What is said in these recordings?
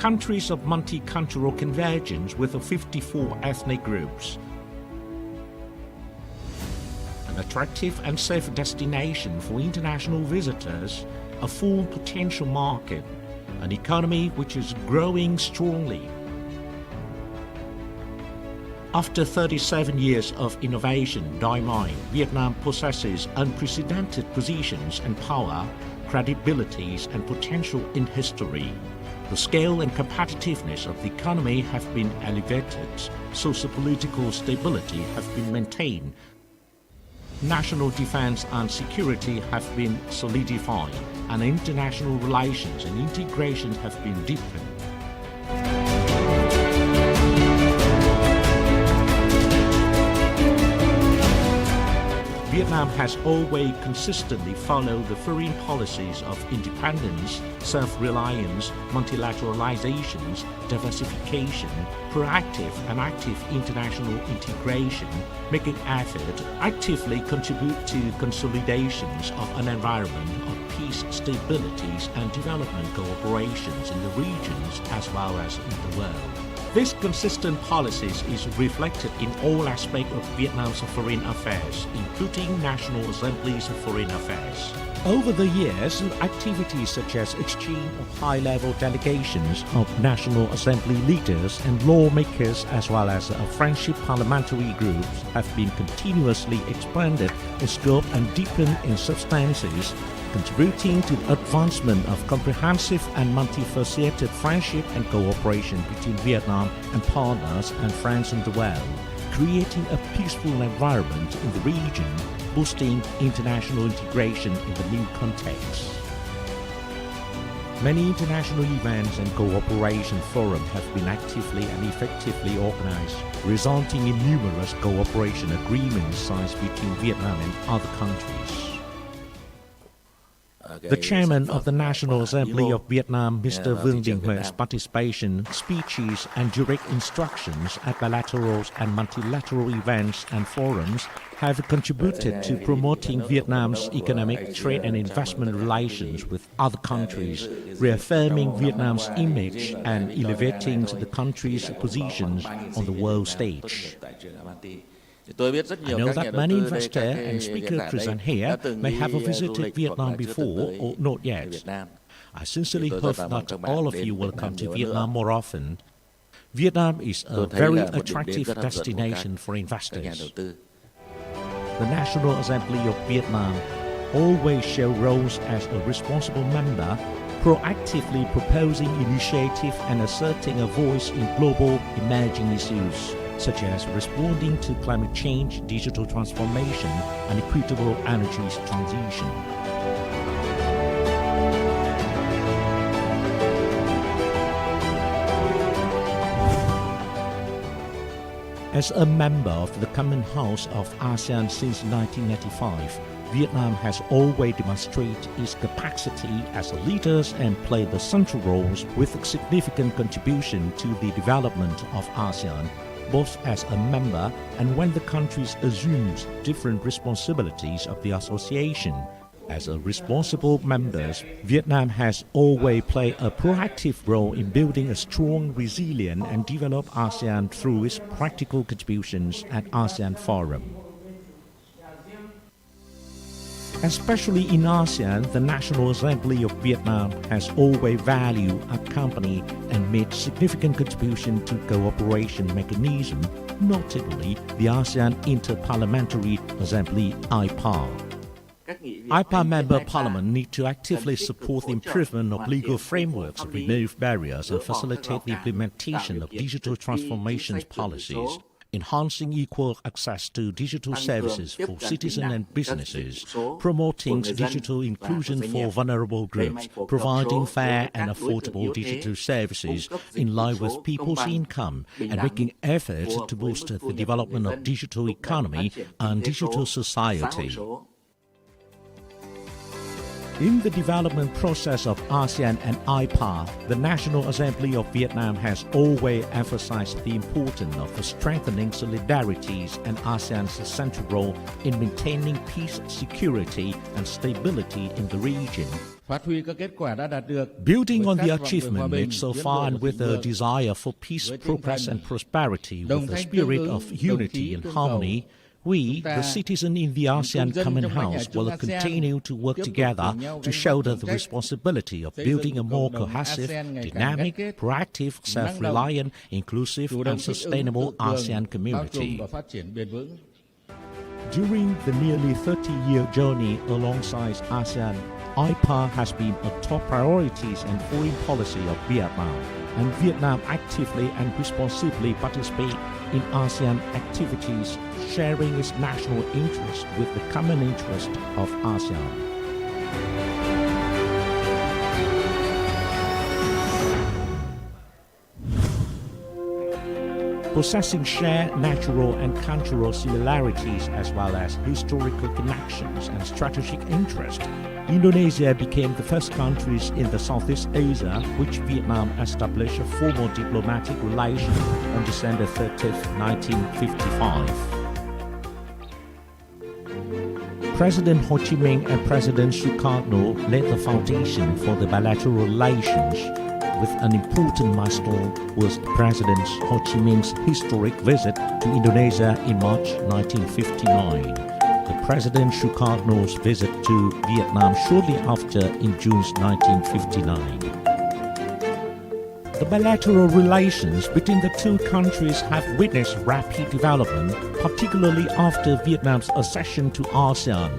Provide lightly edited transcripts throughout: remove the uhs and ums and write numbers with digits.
countries of multicultural convergence with 54 ethnic groups. An attractive and safe destination for international visitors, a full potential market, an economy which is growing strongly. After 37 years of innovation dynamite, Vietnam possesses unprecedented positions and power, credibilities and potential in history. The scale and competitiveness of the economy have been elevated, socio-political stability have been maintained, national defense and security have been solidified, and international relations and integration have been deepened. Vietnam has always consistently followed the foreign policies of independence, self-reliance, multilateralization, diversification, proactive and active international integration, making effort to actively contribute to consolidations of an environment of peace, stability and development cooperations in the regions as well as in the world. This consistent policies is reflected in all aspects of Vietnam's foreign affairs, including National Assembly's foreign affairs. Over the years, activities such as exchange of high-level delegations of National Assembly leaders and lawmakers as well as friendship parliamentary groups have been continuously expanded in scope and deepened in substances, contributing to the advancement of comprehensive and multifaceted friendship and cooperation between Vietnam and partners and friends in the world, creating a peaceful environment in the region, boosting international integration in the new context. Many international events and cooperation forums have been actively and effectively organized, resulting in numerous cooperation agreements signed between Vietnam and other countries. The chairman of the National Assembly of Vietnam, Mr. Vương Đình Huê's participation, speeches and direct instructions at bilateral and multilateral events and forums have contributed to promoting Vietnam's economic, trade and investment relations with other countries, reaffirming Vietnam's image and elevating the country's positions on the world stage. I know that many investors and speakers present here may have visited Vietnam before or not yet. I sincerely hope that all of you will come to Vietnam more often. Vietnam is a very attractive destination for investors. The National Assembly of Vietnam always shows roles as a responsible member, proactively proposing initiative and asserting a voice in global emerging issues, such as responding to climate change, digital transformation, and equitable energy transition. As a member of the Common House of ASEAN since 1995, Vietnam has always demonstrated its capacity as a leader and played the central roles with a significant contribution to the development of ASEAN, both as a member and when the country assumes different responsibilities of the association. As a responsible member, Vietnam has always played a proactive role in building a strong, resilient and developed ASEAN through its practical contributions at ASEAN Forum. Especially in ASEAN, the National Assembly of Vietnam has always valued, accompanied, and made significant contribution to cooperation mechanism, notably the ASEAN Inter-Parliamentary Assembly (IPAR). IPAR member parliament need to actively support the improvement of legal frameworks, remove barriers, and facilitate the implementation of digital transformation policies, enhancing equal access to digital services for citizens and businesses, promoting digital inclusion for vulnerable groups, providing fair and affordable digital services in line with people's income, and making efforts to boost the development of digital economy and digital society. In the development process of ASEAN and IPA, the National Assembly of Vietnam has always emphasized the importance of strengthening solidarities and ASEAN's central role in maintaining peace, security, and stability in the region. Building on the achievement made so far and with a desire for peace, progress, and prosperity with a spirit of unity and harmony, we, the citizens in the ASEAN Common House, will continue to work together to shoulder the responsibility of building a more cohesive, dynamic, proactive, self-reliant, inclusive, and sustainable ASEAN community. During the nearly 30-year journey alongside ASEAN, IPA has been a top priority and foreign policy of Vietnam, and Vietnam actively and responsibly participates in ASEAN activities, sharing its national interest with the common interest of ASEAN. Possessing shared natural and cultural similarities as well as historical connections and strategic interests, Indonesia became the first country in the Southeast Asia which Vietnam established a formal diplomatic relation on December 30, 1955. President Ho Chi Minh and President Sukarno laid the foundation for the bilateral relations, with an important milestone was President Ho Chi Minh's historic visit to Indonesia in March 1959. The President Sukarno's visit to Vietnam shortly after in June 1959. The bilateral relations between the two countries have witnessed rapid development, particularly after Vietnam's accession to ASEAN.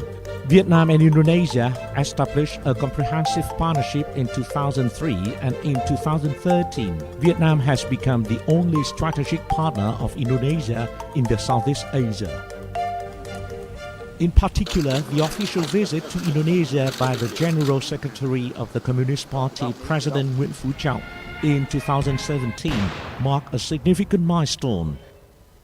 Vietnam and Indonesia established a comprehensive partnership in 2003, and in 2013, Vietnam has become the only strategic partner of Indonesia in the Southeast Asia. In particular, the official visit to Indonesia by the General Secretary of the Communist Party, President Nguyễn Phú Trọng, in 2017 marked a significant milestone.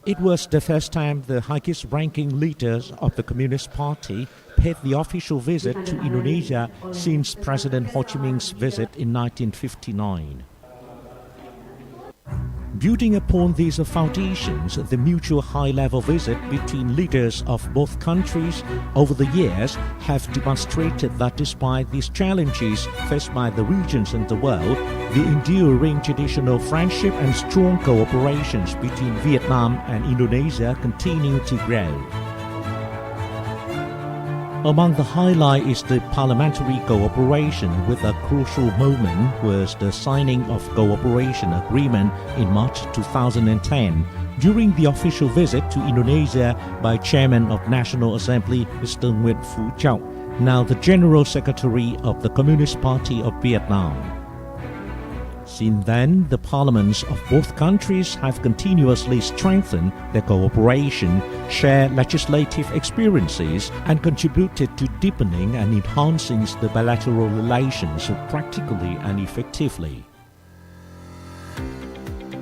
It was the first time the highest-ranking leaders of the Communist Party paid the official visit to Indonesia since President Ho Chi Minh's visit in 1959. Building upon these foundations, the mutual high-level visit between leaders of both countries over the years have demonstrated that despite these challenges faced by the regions and the world, the enduring traditional friendship and strong cooperations between Vietnam and Indonesia continue to grow. Among the highlights is the parliamentary cooperation, with a crucial moment was the signing of cooperation agreement in March 2010 during the official visit to Indonesia by Chairman of National Assembly Mr. Nguyễn Phú Trọng, now the General Secretary of the Communist Party of Vietnam. Since then, the parliaments of both countries have continuously strengthened their cooperation, shared legislative experiences, and contributed to deepening and enhancing the bilateral relations practically and effectively.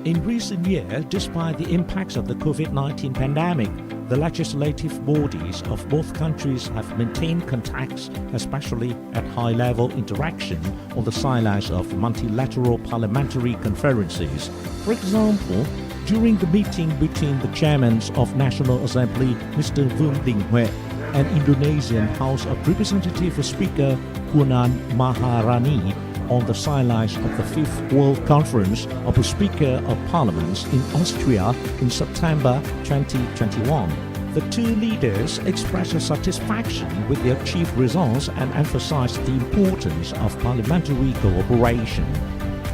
In recent years, despite the impacts of the COVID-19 pandemic, the legislative bodies of both countries have maintained contacts, especially at high-level interaction on the sidelines of multilateral parliamentary conferences. For example, during the meeting between the chairmen of National Assembly, Mr. Vương Đình Huệ, and Indonesian House of Representatives Speaker Puan Maharani, on the sidelines of the 5th World Conference of the Speaker of Parliaments in Austria in September 2021. The two leaders expressed satisfaction with the achieved results and emphasized the importance of parliamentary cooperation.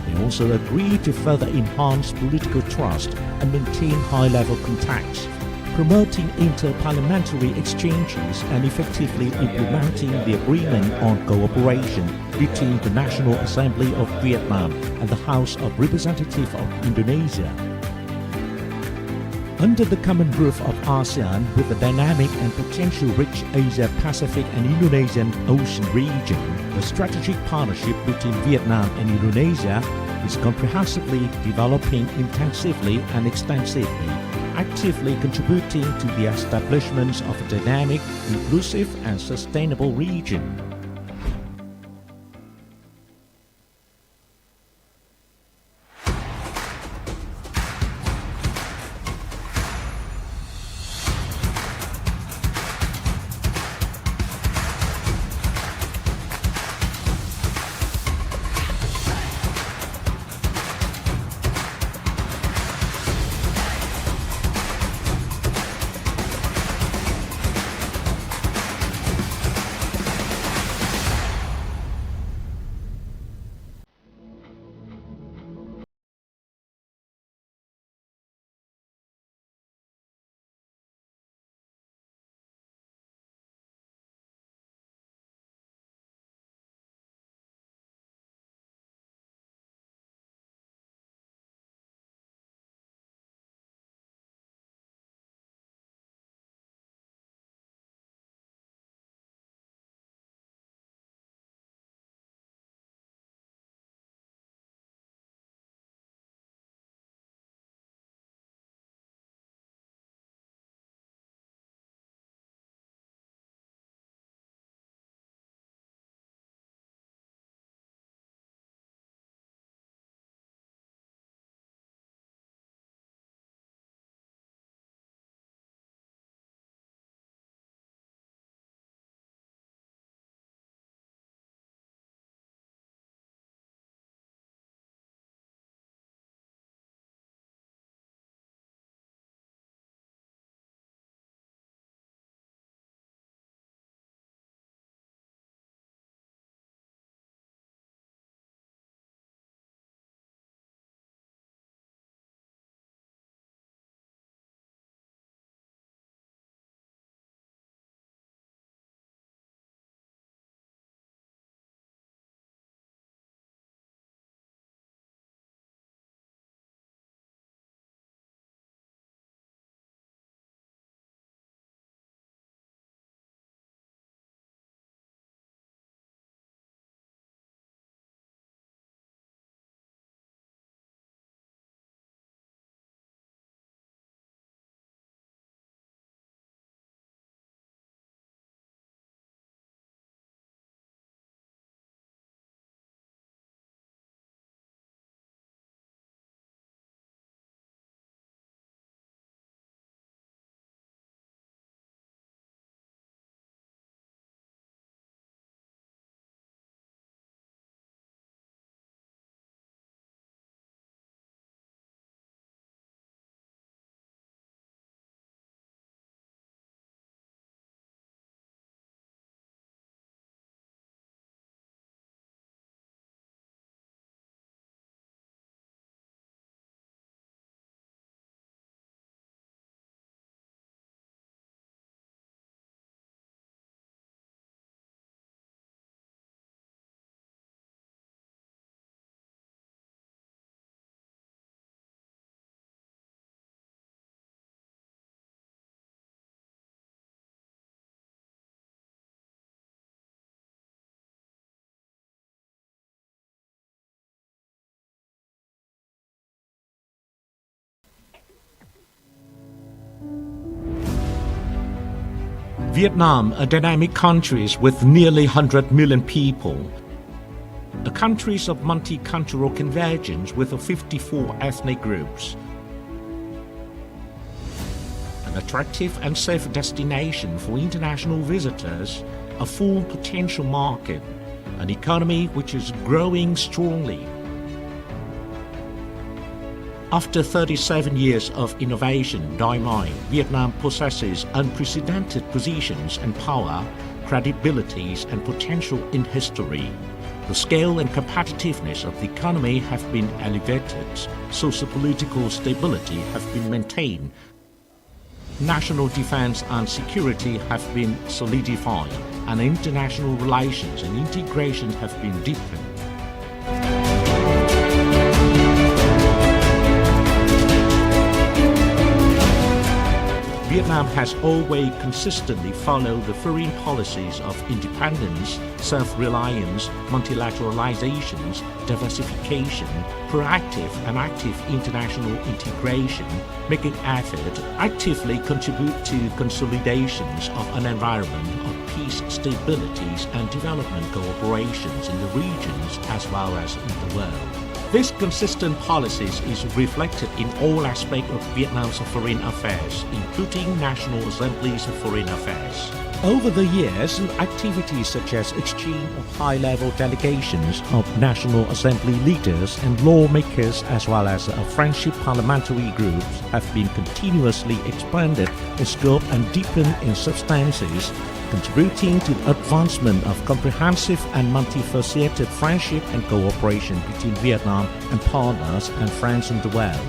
They also agreed to further enhance political trust and maintain high-level contacts, promoting inter-parliamentary exchanges and effectively implementing the agreement on cooperation between the National Assembly of Vietnam and the House of Representatives of Indonesia. Under the common roof of ASEAN, with the dynamic and potential rich Asia-Pacific and Indonesian Ocean region, the strategic partnership between Vietnam and Indonesia is comprehensively developing intensively and extensively, actively contributing to the establishment of a dynamic, inclusive, and sustainable region. Vietnam, a dynamic country with nearly 100 million people. A country of multicultural convergence with 54 ethnic groups. An attractive and safe destination for international visitors, a full potential market, an economy which is growing strongly. After 37 years of innovation dynamite, Vietnam possesses unprecedented positions and power, credibilities and potential in history. The scale and competitiveness of the economy have been elevated, socio-political stability have been maintained, national defense and security have been solidified, and international relations and integration have been deepened. Vietnam has always consistently followed the foreign policies of independence, self-reliance, multilateralizations, diversification, proactive and active international integration, making effort to actively contribute to consolidations of an environment of peace, stabilities and development cooperations in the regions as well as in the world. This consistent policies is reflected in all aspects of Vietnam's foreign affairs, including National Assembly's foreign affairs. Over the years, activities such as exchange of high-level delegations of National Assembly leaders and lawmakers as well as friendship parliamentary groups have been continuously expanded in scope and deepened in substances, contributing to the advancement of comprehensive and multifaceted friendship and cooperation between Vietnam and partners and friends in the world,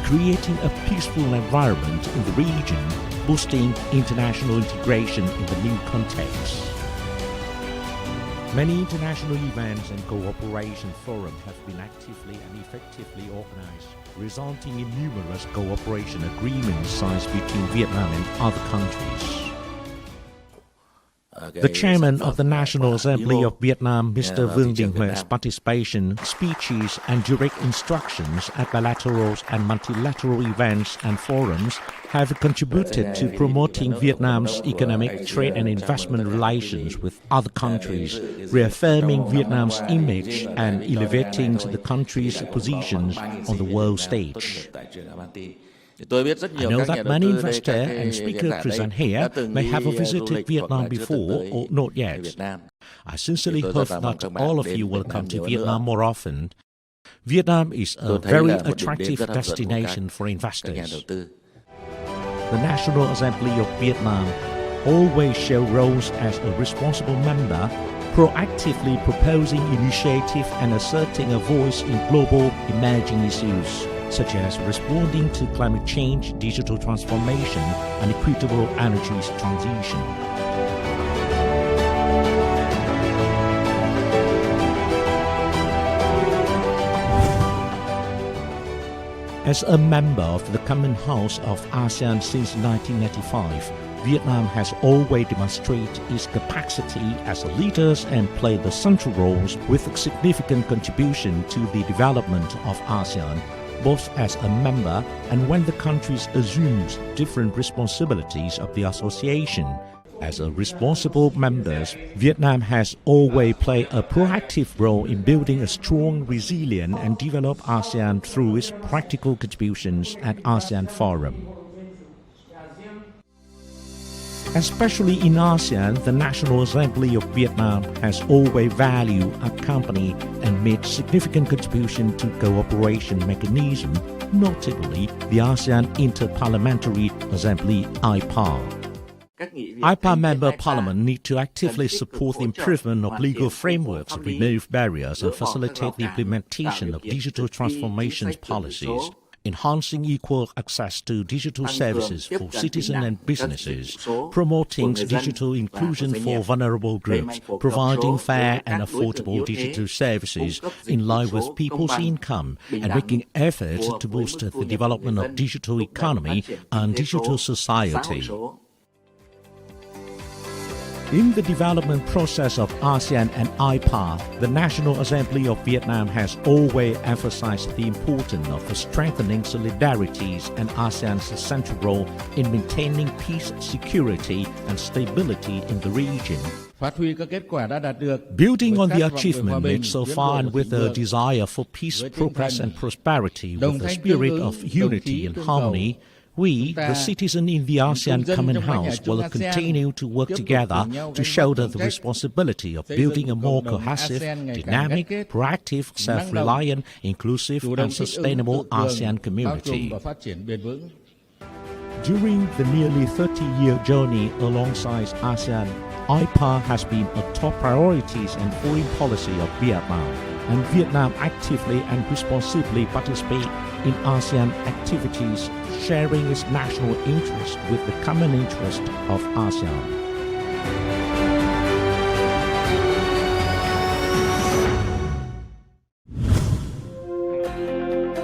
creating a peaceful environment in the region, boosting international integration in the new context. Many international events and cooperation forums have been actively and effectively organized, resulting in numerous cooperation agreements signed between Vietnam and other countries. The chairman of the National Assembly of Vietnam, Mr. Vương Đình Huê's participation, speeches and direct instructions at bilateral and multilateral events and forums have contributed to promoting Vietnam's economic, trade and investment relations with other countries, reaffirming Vietnam's image and elevating the country's positions on the world stage. I know that many investors and speakers present here may have visited Vietnam before or not yet. I sincerely hope that all of you will come to Vietnam more often. Vietnam is a very attractive destination for investors. The National Assembly of Vietnam always shows roles as a responsible member, proactively proposing initiative and asserting a voice in global emerging issues, such as responding to climate change, digital transformation, and equitable energy transition. As a member of the Common House of ASEAN since 1995, Vietnam has always demonstrated its capacity as leaders and played the central roles with a significant contribution to the development of ASEAN, both as a member and when the countries assumed different responsibilities of the association. As a responsible member, Vietnam has always played a proactive role in building a strong, resilient and developed ASEAN through its practical contributions at ASEAN Forum. Especially in ASEAN, the National Assembly of Vietnam has always valued, accompanied, and made significant contribution to cooperation mechanism, notably the ASEAN Inter-Parliamentary Assembly (IPAR). IPAR member parliament need to actively support the improvement of legal frameworks, remove barriers, and facilitate the implementation of digital transformation policies, enhancing equal access to digital services for citizens and businesses, promoting digital inclusion for vulnerable groups, providing fair and affordable digital services in line with people's income, and making efforts to boost the development of digital economy and digital society. In the development process of ASEAN and IPA, the National Assembly of Vietnam has always emphasized the importance of strengthening solidarities and ASEAN's central role in maintaining peace, security, and stability in the region. Building on the achievement made so far and with a desire for peace, progress, and prosperity, with a spirit of unity and harmony, we, the citizens in the ASEAN Common House, will continue to work together to shoulder the responsibility of building a more cohesive, dynamic, proactive, self-reliant, inclusive, and sustainable ASEAN community. During the nearly 30-year journey alongside ASEAN, IPA has been a top priority and foreign policy of Vietnam, and Vietnam actively and responsibly participate in ASEAN activities, sharing its national interest with the common interest of ASEAN.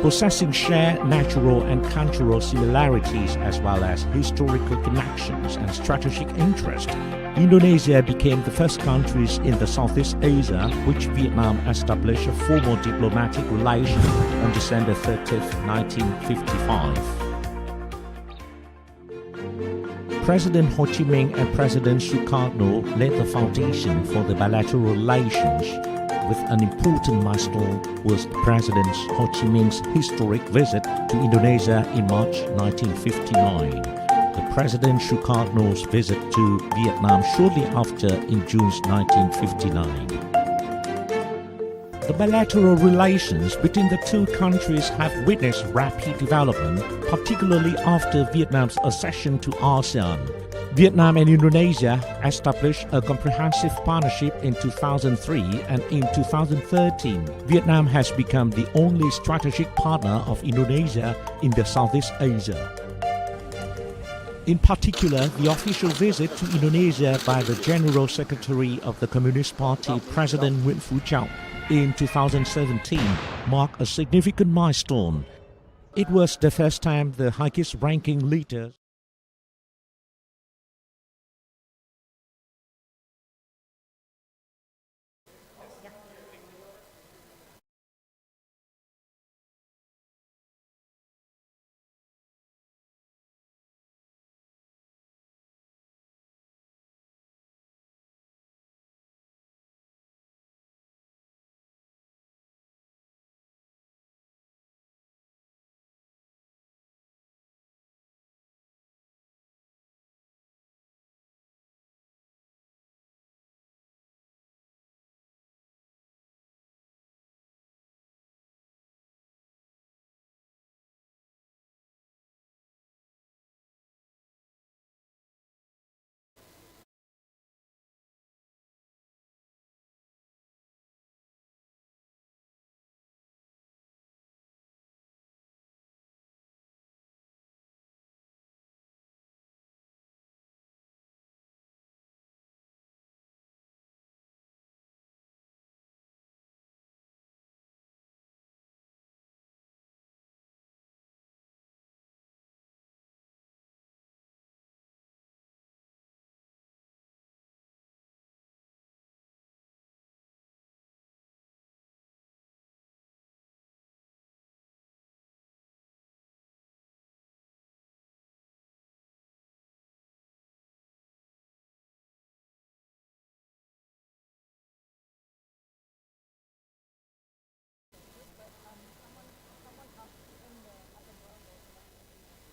Possessing shared natural and cultural similarities as well as historical connections and strategic interest, Indonesia became the first country in the Southeast Asia which Vietnam established a formal diplomatic relation on December 30, 1955. President Ho Chi Minh and President Sukarno laid the foundation for the bilateral relations, with an important milestone was President Ho Chi Minh's historic visit to Indonesia in March 1959. The President Sukarno's visit to Vietnam shortly after in June 1959. The bilateral relations between the two countries have witnessed rapid development, particularly after Vietnam's accession to ASEAN. Vietnam and Indonesia established a comprehensive partnership in 2003, and in 2013, Vietnam has become the only strategic partner of Indonesia in the Southeast Asia. In particular, the official visit to Indonesia by the General Secretary of the Communist Party, President Nguyễn Phú Trọng, in 2017 marked a significant milestone. It was the first time the highest-ranking leader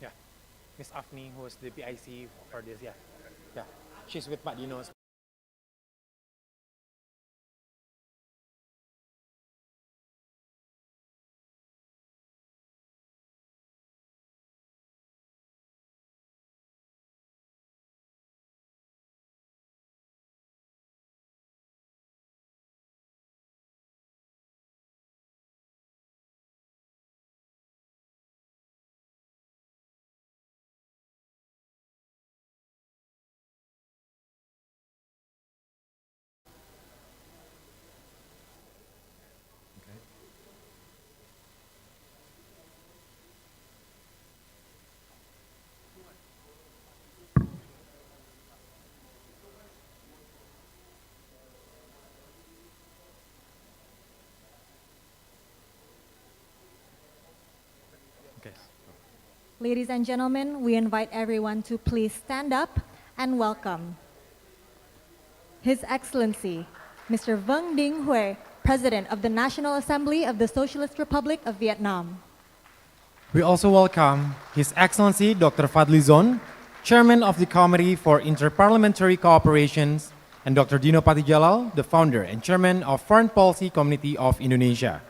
Yeah, Miss Afni, who was the PIC for this. Yeah, yeah, she's with Pak Dino. Ladies and gentlemen, we invite everyone to please stand up and welcome His Excellency, Mr. Vung Dinh Hue, President of the National Assembly of the Socialist Republic of Vietnam. We also welcome His Excellency Dr. Fadli Zon, Chairman of the Committee for Interparliamentary Cooperation, and Dr. Dino Patijalal, the Founder and Chairman of Foreign Policy Committee of Indonesia.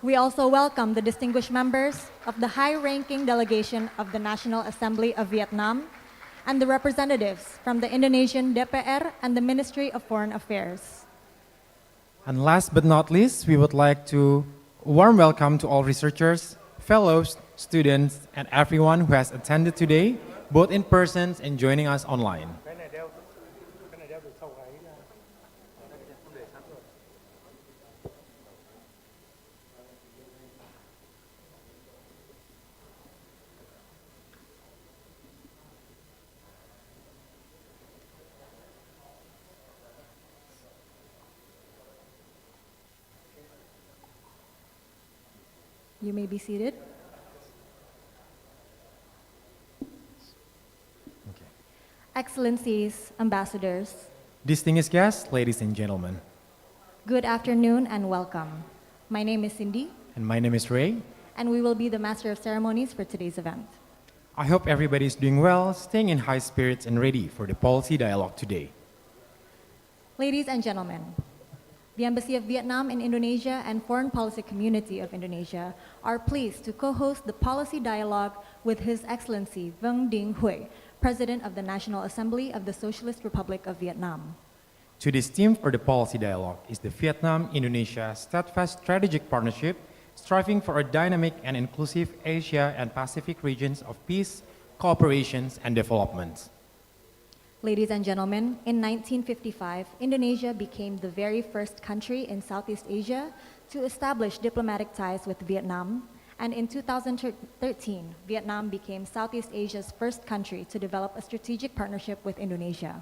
We also welcome the distinguished members of the high-ranking delegation of the National Assembly of Vietnam and the representatives from the Indonesian DPR and the Ministry of Foreign Affairs. And last but not least, we would like to warm welcome to all researchers, fellows, students, and everyone who has attended today, both in person and joining us online. You may be seated. Okay. Excellencies, ambassadors, Distinguished guests, ladies and gentlemen, good afternoon and welcome. My name is Cindy, and my name is Ray. and we will be the Master of Ceremonies for today's event. I hope everybody is doing well, staying in high spirits and ready for the policy dialogue today. Ladies and gentlemen, the Embassy of Vietnam in Indonesia and Foreign Policy Community of Indonesia are pleased to co-host the policy dialogue with His Excellency Vung Dinh Hue, President of the National Assembly of the Socialist Republic of Vietnam. Today's theme for the policy dialogue is the Vietnam-Indonesia Steadfast Strategic Partnership, striving for a dynamic and inclusive Asia and Pacific regions of peace, cooperation, and development. Ladies and gentlemen, in 1955, Indonesia became the very first country in Southeast Asia to establish diplomatic ties with Vietnam, and in 2013, Vietnam became Southeast Asia's first country to develop a strategic partnership with Indonesia.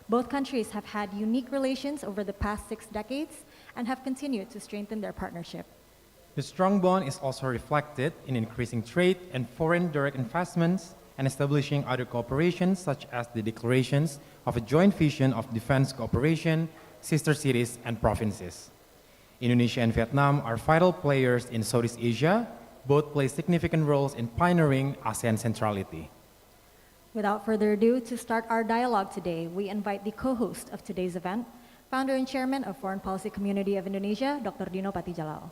Both countries have had unique relations over the past 6 decades and have continued to strengthen their partnership. The strong bond is also reflected in increasing trade and foreign direct investments and establishing other cooperations such as the declarations of a joint vision of defense cooperation, sister cities, and provinces. Indonesia and Vietnam are vital players in Southeast Asia. Both play significant roles in pioneering ASEAN centrality. Without further ado, to start our dialogue today, we invite the co-host of today's event, Founder and Chairman of Foreign Policy Community of Indonesia, Dr. Dino Patijalal.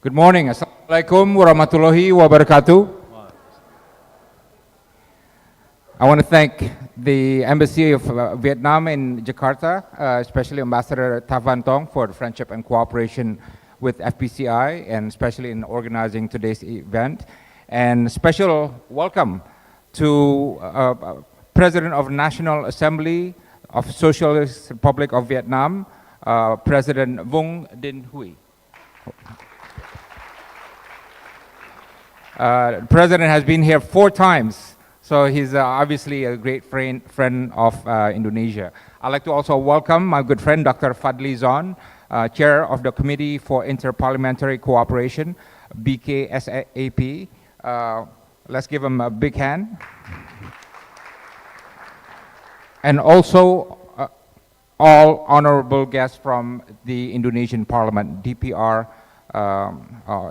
Good morning. Assalamualaikum warahmatullahi wabarakatuh. I want to thank the Embassy of Vietnam in Jakarta, especially Ambassador Tavan Tong, for the friendship and cooperation with FPCI, and especially in organizing today's event. And special welcome to President of National Assembly of Socialist Republic of Vietnam, President Vung Dinh Hue. The President has been here 4 times, so he's obviously a great friend of Indonesia. I'd like to also welcome my good friend Dr. Fadli Zon, Chair of the Committee for Interparliamentary Cooperation, BKSAP. Let's give him a big hand. And also all honorable guests from the Indonesian Parliament, DPR,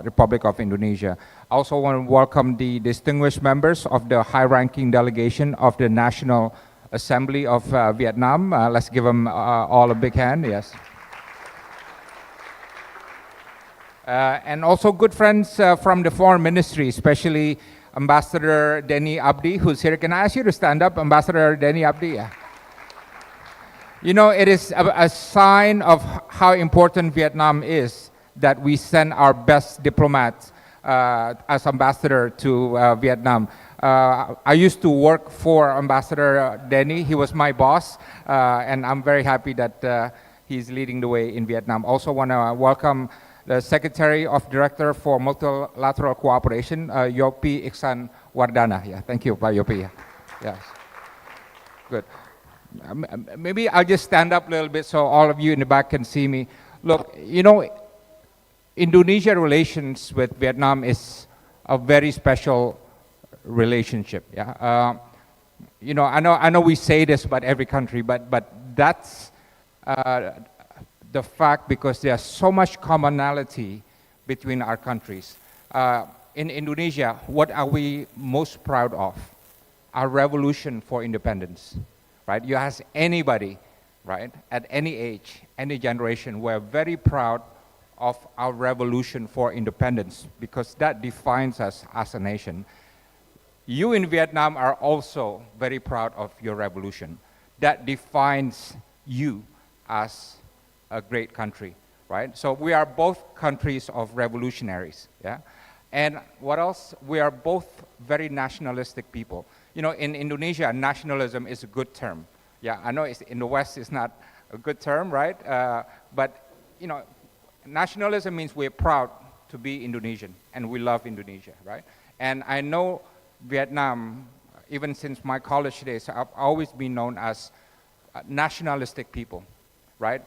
Republic of Indonesia. I also want to welcome the distinguished members of the high-ranking delegation of the National Assembly of Vietnam. Let's give them all a big hand, yes. And also good friends from the Foreign Ministry, especially Ambassador Denny Abdi, who's here. Can I ask you to stand up, Ambassador Denny Abdi? Yeah. You know, it is a sign of how important Vietnam is that we send our best diplomats as ambassador to Vietnam. I used to work for Ambassador Denny. He was my boss, and I'm very happy that he's leading the way in Vietnam. Also want to welcome the Secretary of Director for Multilateral Cooperation, Yopi Iksan Wardana. Yeah, thank you, Pak Yopi. Yes, good. Maybe I'll just stand up a little bit so all of you in the back can see me. Look, you know, Indonesia relations with Vietnam is a very special relationship. Yeah, you know, I know we say this about every country, but that's the fact, because there's so much commonality between our countries. In Indonesia, what are we most proud of? Our revolution for independence, right? You ask anybody, right, at any age, any generation, we're very proud of our revolution for independence, because that defines us as a nation. You in Vietnam are also very proud of your revolution. That defines you as a great country, right? So we are both countries of revolutionaries, yeah? And what else? We are both very nationalistic people. You know, in Indonesia, nationalism is a good term. Yeah, I know in the West it's not a good term, right? But, you know, nationalism means we're proud to be Indonesian, and we love Indonesia, right? And I know Vietnam, even since my college days, I've always been known as nationalistic people, right?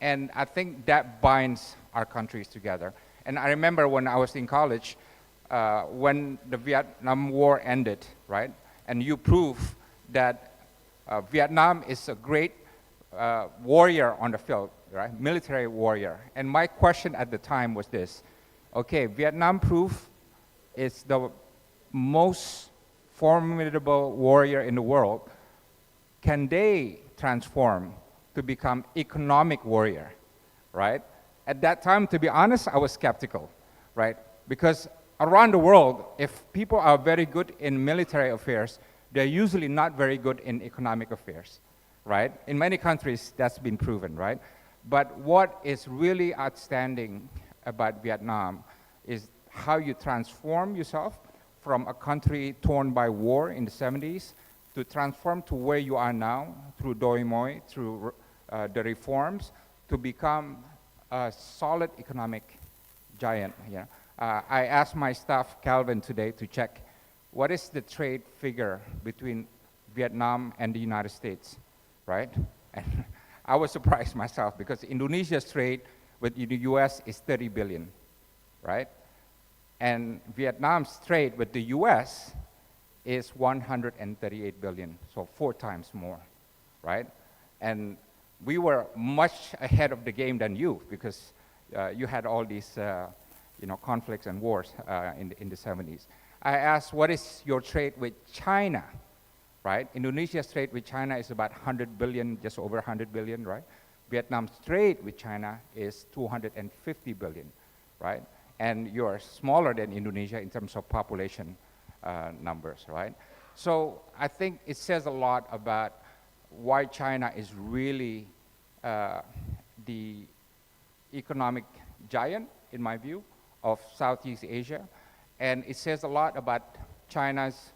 And I think that binds our countries together. And I remember when I was in college, when the Vietnam War ended, right? And you prove that Vietnam is a great warrior on the field, right? Military warrior. And my question at the time was this: okay, Vietnam proof is the most formidable warrior in the world. Can they transform to become economic warrior, right? At that time, to be honest, I was skeptical, right? Because around the world, if people are very good in military affairs, they're usually not very good in economic affairs, right? In many countries, that's been proven, right? But what is really outstanding about Vietnam is how you transform yourself from a country torn by war in the 70s to transform to where you are now through Doi Moi, through the reforms, to become a solid economic giant. Yeah. I asked my staff, Calvin, today to check what is the trade figure between Vietnam and the United States, right? And I was surprised myself, because Indonesia's trade with the US is 30 billion, right? And Vietnam's trade with the US is 138 billion, so 4 times more, right? And we were much ahead of the game than you, because you had all these you know, conflicts and wars in the 70s. I asked, what is your trade with China, right? Indonesia's trade with China is about 100 billion, just over 100 billion, right? Vietnam's trade with China is 250 billion, right? And you're smaller than Indonesia in terms of population numbers, right? So I think it says a lot about why China is really the economic giant, in my view, of Southeast Asia. And it says a lot about China's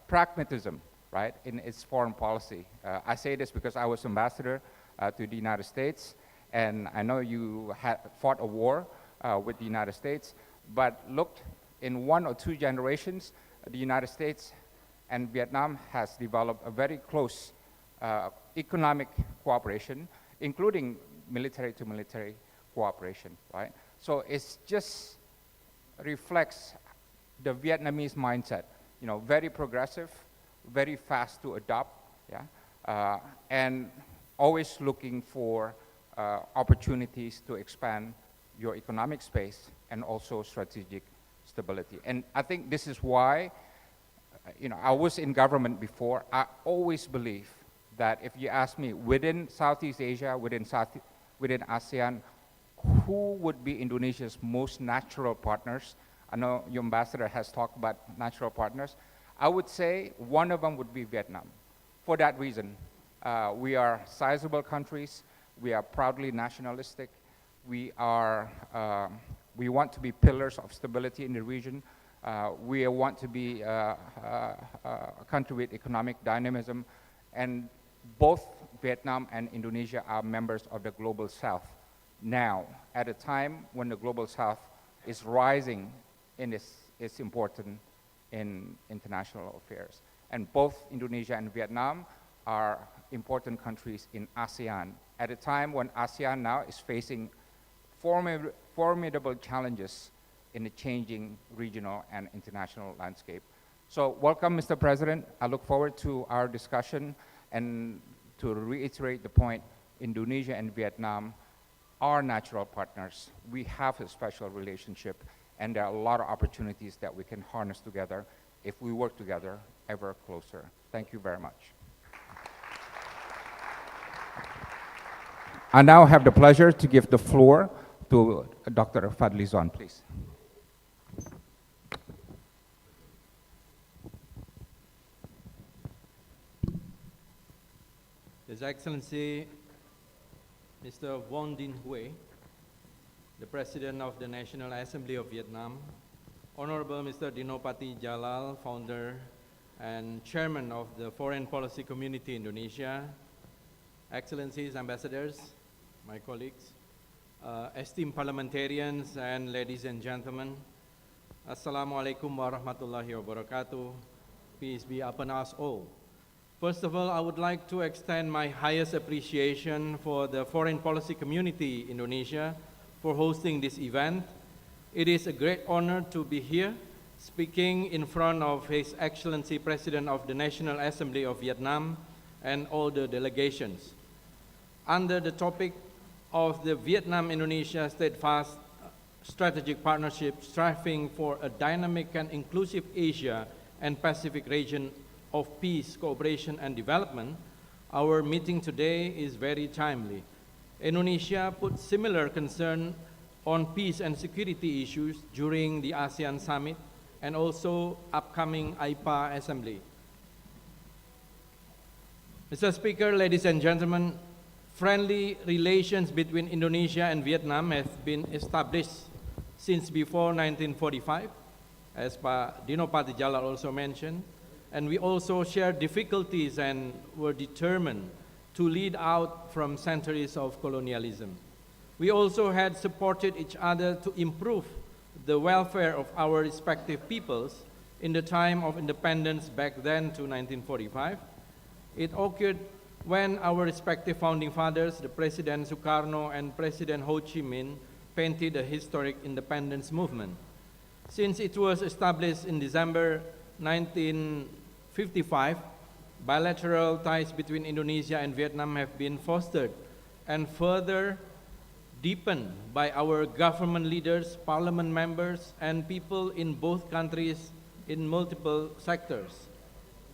pragmatism, right, in its foreign policy. I say this because I was ambassador to the United States, and I know you had fought a war with the United States, but looked in 1 or 2 generations, the United States and Vietnam has developed a very close economic cooperation, including military to military cooperation, right? So it just reflects the Vietnamese mindset, you know, very progressive, very fast to adopt, yeah, and always looking for opportunities to expand your economic space and also strategic stability. And I think this is why, you know, I was in government before. I always believe that if you ask me, within Southeast Asia, within ASEAN, who would be Indonesia's most natural partners? I know your ambassador has talked about natural partners. I would say one of them would be Vietnam. For that reason, we are sizable countries. We are proudly nationalistic. We want to be pillars of stability in the region. We want to be a country with economic dynamism. And both Vietnam and Indonesia are members of the Global South now, at a time when the Global South is rising in its importance in international affairs. And both Indonesia and Vietnam are important countries in ASEAN at a time when ASEAN now is facing formidable challenges in the changing regional and international landscape. So welcome, Mr. President. I look forward to our discussion, and to reiterate the point, Indonesia and Vietnam are natural partners. We have a special relationship, and there are a lot of opportunities that we can harness together if we work together ever closer. Thank you very much. I now have the pleasure to give the floor to Dr. Fadli Zon, please. His Excellency Mr. Von Dinh Hue, the President of the National Assembly of Vietnam, Honorable Mr. Dinopati Jalal, Founder and Chairman of the Foreign Policy Community Indonesia, Excellencies, Ambassadors, my colleagues, esteemed parliamentarians, and ladies and gentlemen, Assalamu alaikum warahmatullahi wabarakatuh. Peace be upon us all. First of all, I would like to extend my highest appreciation for the Foreign Policy Community Indonesia for hosting this event. It is a great honor to be here, speaking in front of His Excellency President of the National Assembly of Vietnam and all the delegations. Under the topic of the Vietnam-Indonesia Steadfast Strategic Partnership, striving for a dynamic and inclusive Asia and Pacific region of peace, cooperation, and development, our meeting today is very timely. Indonesia put similar concern on peace and security issues during the ASEAN Summit and also upcoming IPA Assembly. Mr. Speaker, ladies and gentlemen, friendly relations between Indonesia and Vietnam have been established since before 1945, as Pak Dinopati Jalal also mentioned, and we also shared difficulties and were determined to lead out from centuries of colonialism. We also had supported each other to improve the welfare of our respective peoples in the time of independence back then to 1945. It occurred when our respective founding fathers, the President Sukarno and President Ho Chi Minh, painted a historic independence movement. Since it was established in December 1955, bilateral ties between Indonesia and Vietnam have been fostered and further deepened by our government leaders, parliament members, and people in both countries in multiple sectors.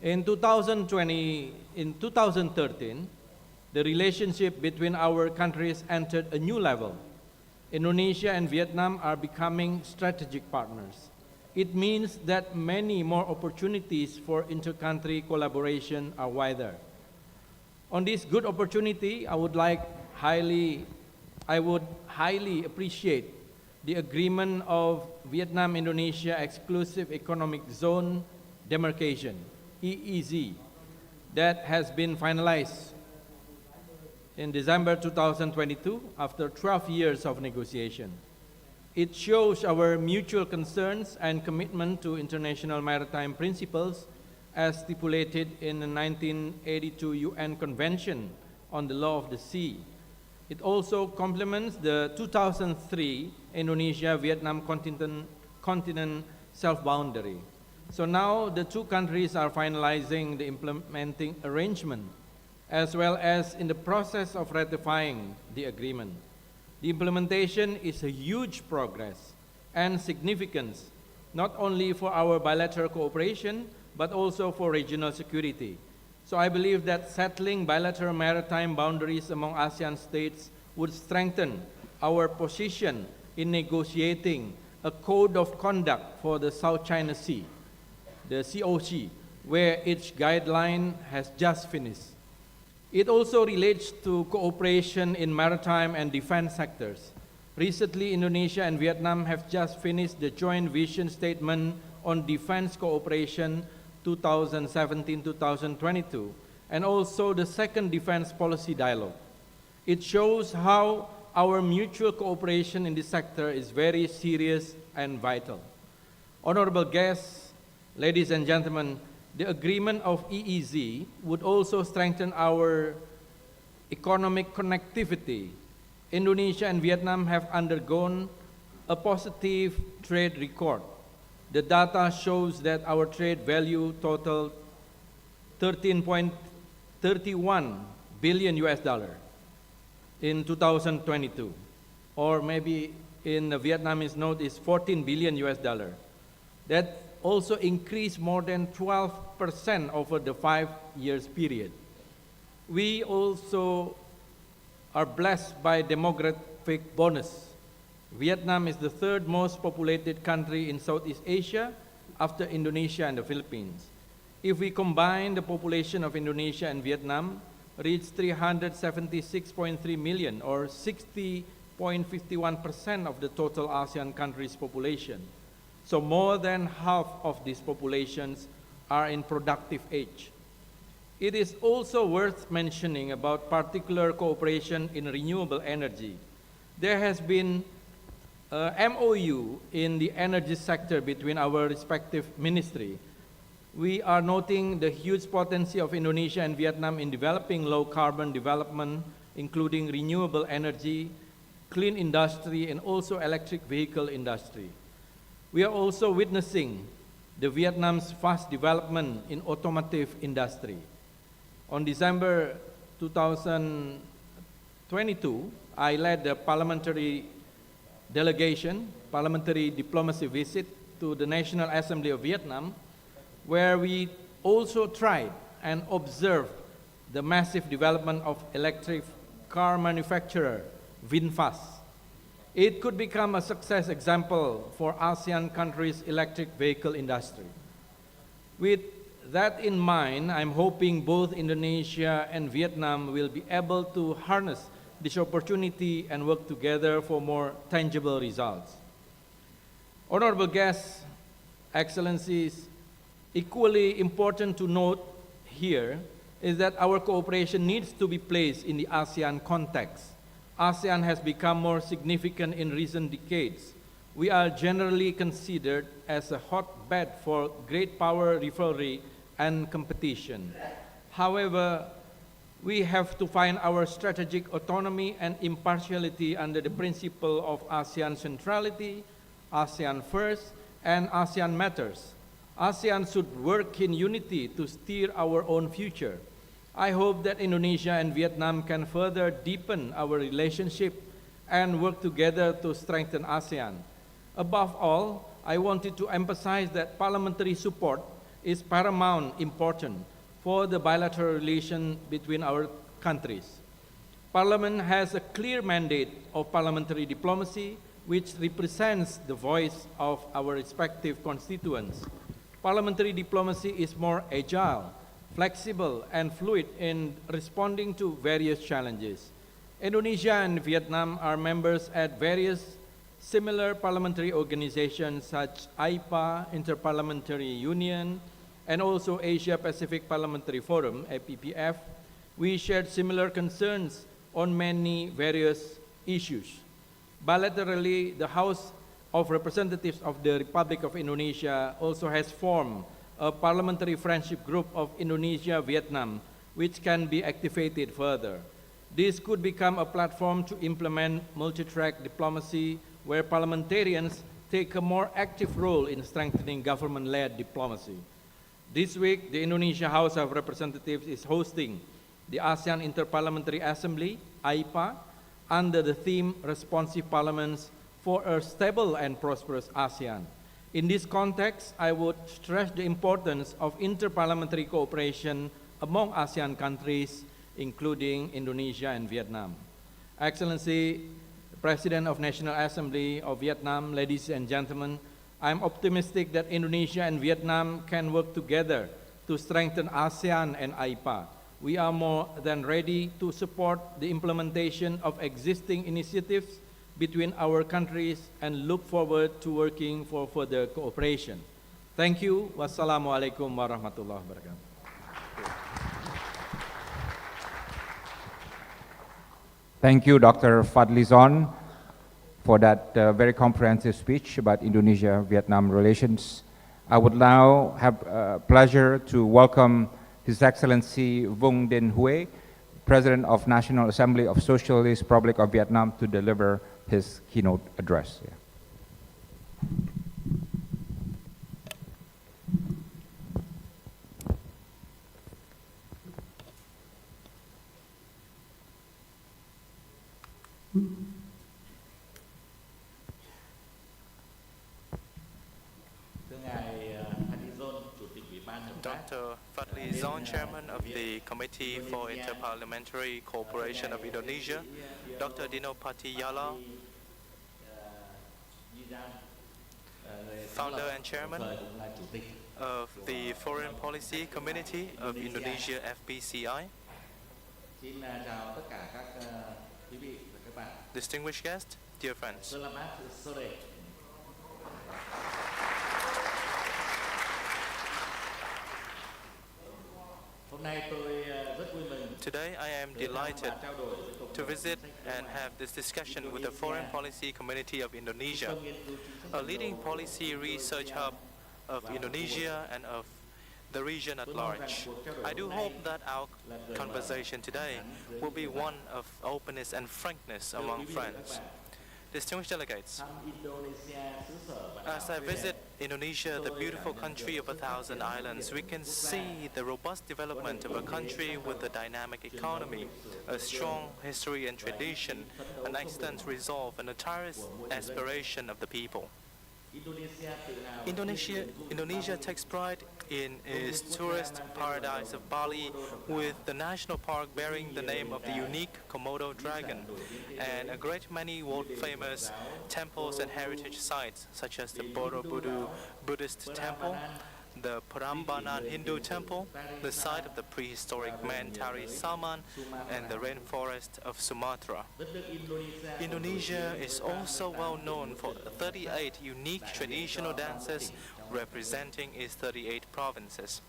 In 2013, the relationship between our countries entered a new level. Indonesia and Vietnam are becoming strategic partners. It means that many more opportunities for inter-country collaboration are wider. On this good opportunity, I would highly appreciate the agreement of Vietnam-Indonesia Exclusive Economic Zone Demarcation, EEZ, that has been finalized in December 2022 after 12 years of negotiation. It shows our mutual concerns and commitment to international maritime principles as stipulated in the 1982 UN Convention on the Law of the Sea. It also complements the 2003 Indonesia-Vietnam continent self-boundary. So now the two countries are finalizing the implementing arrangement as well as in the process of ratifying the agreement. The implementation is a huge progress and significance, not only for our bilateral cooperation, but also for regional security. So I believe that settling bilateral maritime boundaries among ASEAN states would strengthen our position in negotiating a code of conduct for the South China Sea, the COC, where each guideline has just finished. It also relates to cooperation in maritime and defense sectors. Recently, Indonesia and Vietnam have just finished the joint vision statement on defense cooperation 2017-2022, and also the second defense policy dialogue. It shows how our mutual cooperation in this sector is very serious and vital. Honorable guests, ladies and gentlemen, The agreement of EEZ would also strengthen our economic connectivity. Indonesia and Vietnam have undergone a positive trade record. The data shows that our trade value totaled 13.31 billion US dollar in 2022, or maybe in the Vietnamese note is 14 billion US dollar. That also increased more than 12% over the 5 years period. We also are blessed by demographic bonus. Vietnam is the third most populated country in Southeast Asia after Indonesia and the Philippines. If we combine the population of Indonesia and Vietnam, reach 376.3 million or 60.51% of the total ASEAN countries' population. So more than half of these populations are in productive age. It is also worth mentioning about particular cooperation in renewable energy. There has been a MOU in the energy sector between our respective ministry. We are noting the huge potential of Indonesia and Vietnam in developing low carbon development, including renewable energy, clean industry, and also electric vehicle industry. We are also witnessing the Vietnam's fast development in automotive industry. On December 2022, I led the parliamentary delegation, parliamentary diplomacy visit to the National Assembly of Vietnam, where we also tried and observed the massive development of electric car manufacturer VinFast. It could become a success example for ASEAN countries' electric vehicle industry. With that in mind, I'm hoping both Indonesia and Vietnam will be able to harness this opportunity and work together for more tangible results. Honorable guests, Excellencies, equally important to note here is that our cooperation needs to be placed in the ASEAN context. ASEAN has become more significant in recent decades. We are generally considered as a hotbed for great power rivalry and competition. However, we have to find our strategic autonomy and impartiality under the principle of ASEAN centrality, ASEAN first, and ASEAN matters. ASEAN should work in unity to steer our own future. I hope that Indonesia and Vietnam can further deepen our relationship and work together to strengthen ASEAN. Above all, I wanted to emphasize that parliamentary support is paramount important for the bilateral relation between our countries. Parliament has a clear mandate of parliamentary diplomacy, which represents the voice of our respective constituents. Parliamentary diplomacy is more agile, flexible, and fluid in responding to various challenges. Indonesia and Vietnam are members at various similar parliamentary organizations such IPA, Interparliamentary Union, and also Asia Pacific Parliamentary Forum, APPF. We shared similar concerns on many various issues. Bilaterally, the House of Representatives of the Republic of Indonesia also has formed a parliamentary friendship group of Indonesia-Vietnam, which can be activated further. This could become a platform to implement multi-track diplomacy, where parliamentarians take a more active role in strengthening government-led diplomacy. This week, the Indonesia House of Representatives is hosting the ASEAN Interparliamentary Assembly, IPA, under the theme Responsive Parliaments for a Stable and Prosperous ASEAN. In this context, I would stress the importance of interparliamentary cooperation among ASEAN countries, including Indonesia and Vietnam. Excellency, President of National Assembly of Vietnam, ladies and gentlemen, I am optimistic that Indonesia and Vietnam can work together to strengthen ASEAN and IPA. We are more than ready to support the implementation of existing initiatives between our countries and look forward to working for further cooperation. Thank you. Wassalamualaikum warahmatullahi wabarakatuh. Thank you, Dr. Fadlizon, for that very comprehensive speech about Indonesia-Vietnam relations. I would now have pleasure to welcome His Excellency Vung Dinh Huê, President of National Assembly of Socialist Republic of Vietnam, to deliver his keynote address. Yeah. Dr. Fadli Zon, Chairman of the Committee for Interparliamentary Cooperation of Indonesia, Dr. Dino Patiyala, Founder and Chairman of the Foreign Policy Committee of Indonesia FPCI, distinguished guests, dear friends. Today I am delighted to visit and have this discussion with the Foreign Policy Committee of Indonesia, a leading policy research hub of Indonesia and of the region at large. I do hope that our conversation today will be one of openness and frankness among friends. Distinguished delegates, as I visit Indonesia, the beautiful country of 1,000 islands, we can see the robust development of a country with a dynamic economy, a strong history and tradition, an excellent resolve, and a tireless aspiration of the people. Indonesia takes pride in its tourist paradise of Bali, with the national park bearing the name of the unique Komodo dragon, and a great many world-famous temples and heritage sites such as the Borobudur Buddhist temple, the Prambanan Hindu temple, the site of the prehistoric man Tari Salman, and the rainforest of Sumatra. Indonesia is also well known for 38 unique traditional dances representing its 38 provinces.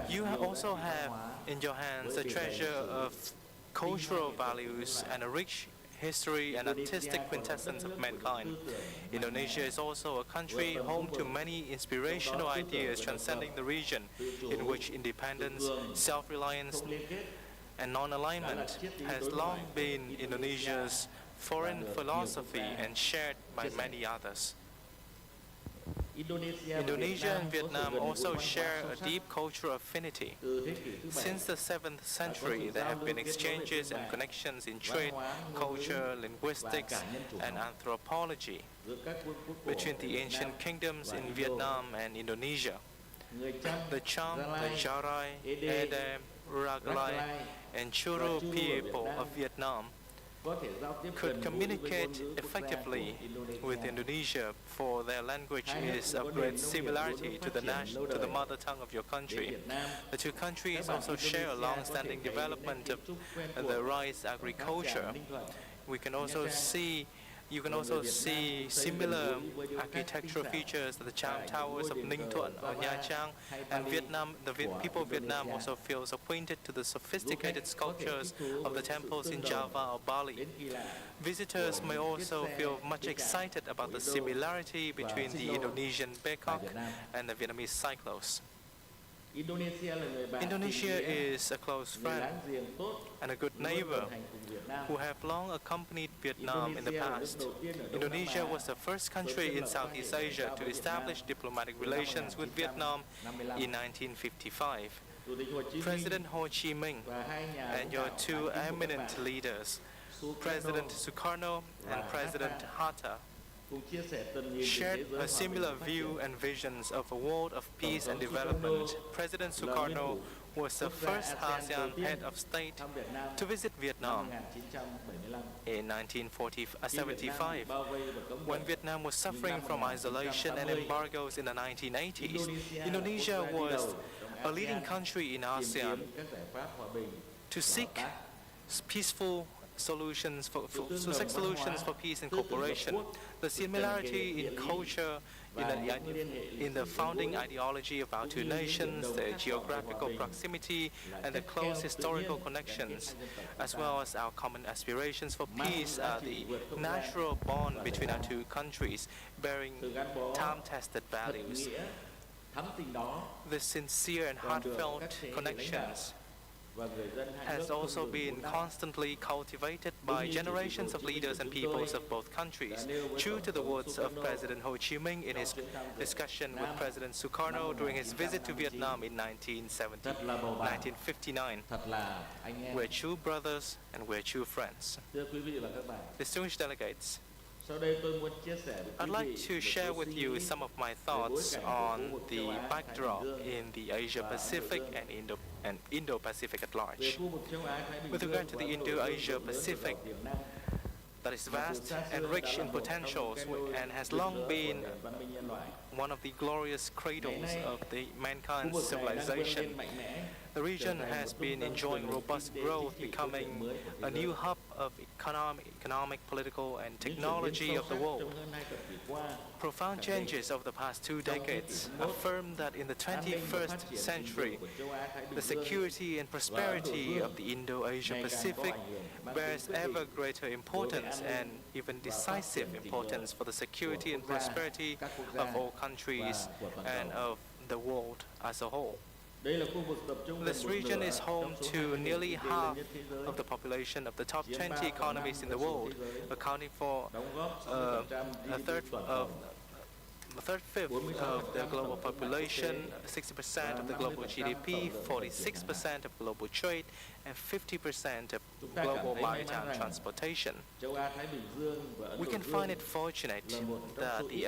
You also have in your hands a treasure of cultural values and a rich history and artistic quintessence of mankind. Indonesia is also a country home to many inspirational ideas transcending the region, in which independence, self-reliance, and non-alignment has long been Indonesia's foreign philosophy and shared by many others. Indonesia and Vietnam also share a deep cultural affinity. Since the 7th century, there have been exchanges and connections in trade, culture, linguistics, and anthropology between the ancient kingdoms in Vietnam and Indonesia. The Cham, the Jarai, Edam, Raglai, and Churu people of Vietnam could communicate effectively with Indonesia, for their language is of great similarity to the mother tongue of your country. The two countries also share a long-standing development of the rice agriculture. You can also see similar architectural features of the Chang Towers of Ninh Thuận or Nha Trang, and the people of Vietnam also feels acquainted to the sophisticated sculptures of the temples in Java or Bali. Visitors may also feel much excited about the similarity between the Indonesian peacock and the Vietnamese cyclos. Indonesia is a close friend and a good neighbor who have long accompanied Vietnam in the past. Indonesia was the first country in Southeast Asia to establish diplomatic relations with Vietnam in 1955. President Ho Chi Minh and your two eminent leaders, President Sukarno and President Hatta, shared a similar view and visions of a world of peace and development. President Sukarno was the first ASEAN head of state to visit Vietnam in 1975. When Vietnam was suffering from isolation and embargoes in the 1980s, Indonesia was a leading country in ASEAN to seek peaceful solutions for peace and cooperation. The similarity in culture, in the founding ideology of our two nations, the geographical proximity, and the close historical connections, as well as our common aspirations for peace, are the natural bond between our two countries, bearing time-tested values. The sincere and heartfelt connections has also been constantly cultivated by generations of leaders and peoples of both countries. True to the words of President Ho Chi Minh in his discussion with President Sukarno during his visit to Vietnam in 1959, we're true brothers and we're true friends. Distinguished delegates, I'd like to share with you some of my thoughts on the backdrop in the Asia-Pacific and Indo-Pacific at large. With regard to the Indo-Asia Pacific, that is vast and rich in potentials and has long been one of the glorious cradles of mankind's civilization. The region has been enjoying robust growth, becoming a new hub of economic, political, and technology of the world. Profound changes over the past 2 decades affirm that in the 21st century, the security and prosperity of the Indo-Asia Pacific bears ever greater importance and even decisive importance for the security and prosperity of all countries and of the world as a whole. This region is home to nearly half of the population of the top 20 economies in the world, accounting for a third-fifth of the global population, 60% of the global GDP, 46% of global trade, and 50% of global maritime transportation. We can find it fortunate that the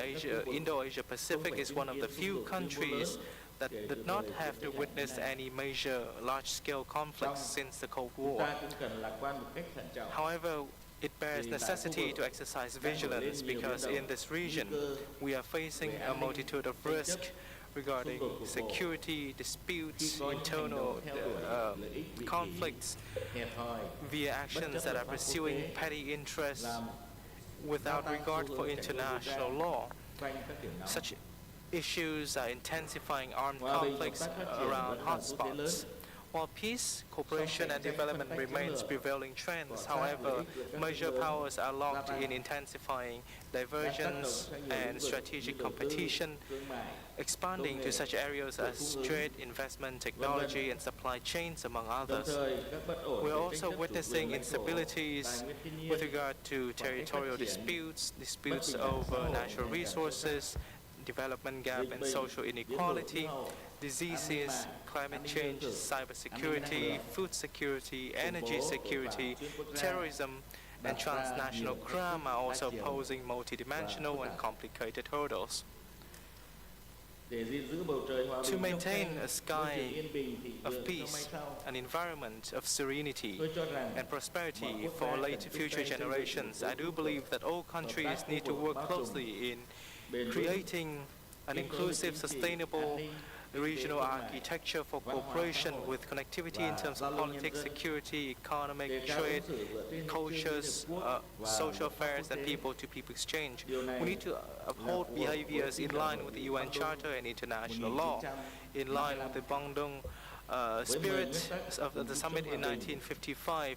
Indo-Asia Pacific is one of the few countries that did not have to witness any major large-scale conflicts since the Cold War. However, it bears necessity to exercise vigilance because in this region we are facing a multitude of risks regarding security, disputes, internal conflicts via actions that are pursuing petty interests without regard for international law. Such issues are intensifying armed conflicts around hotspots. While peace, cooperation, and development remains prevailing trends, however, major powers are locked in intensifying divergence and strategic competition, expanding to such areas as trade, investment, technology, and supply chains, among others. We're also witnessing instabilities with regard to territorial disputes, disputes over natural resources, development gap and social inequality, diseases, climate change, cybersecurity, food security, energy security, terrorism, and transnational crime are also posing multidimensional and complicated hurdles. To maintain a sky of peace, an environment of serenity and prosperity for late future generations, I do believe that all countries need to work closely in creating an inclusive, sustainable regional architecture for cooperation with connectivity in terms of politics, security, economic, trade, cultures, social affairs, and people-to-people exchange. We need to uphold behaviors in line with the UN Charter and international law, in line with the Bandung spirit of the summit in 1955,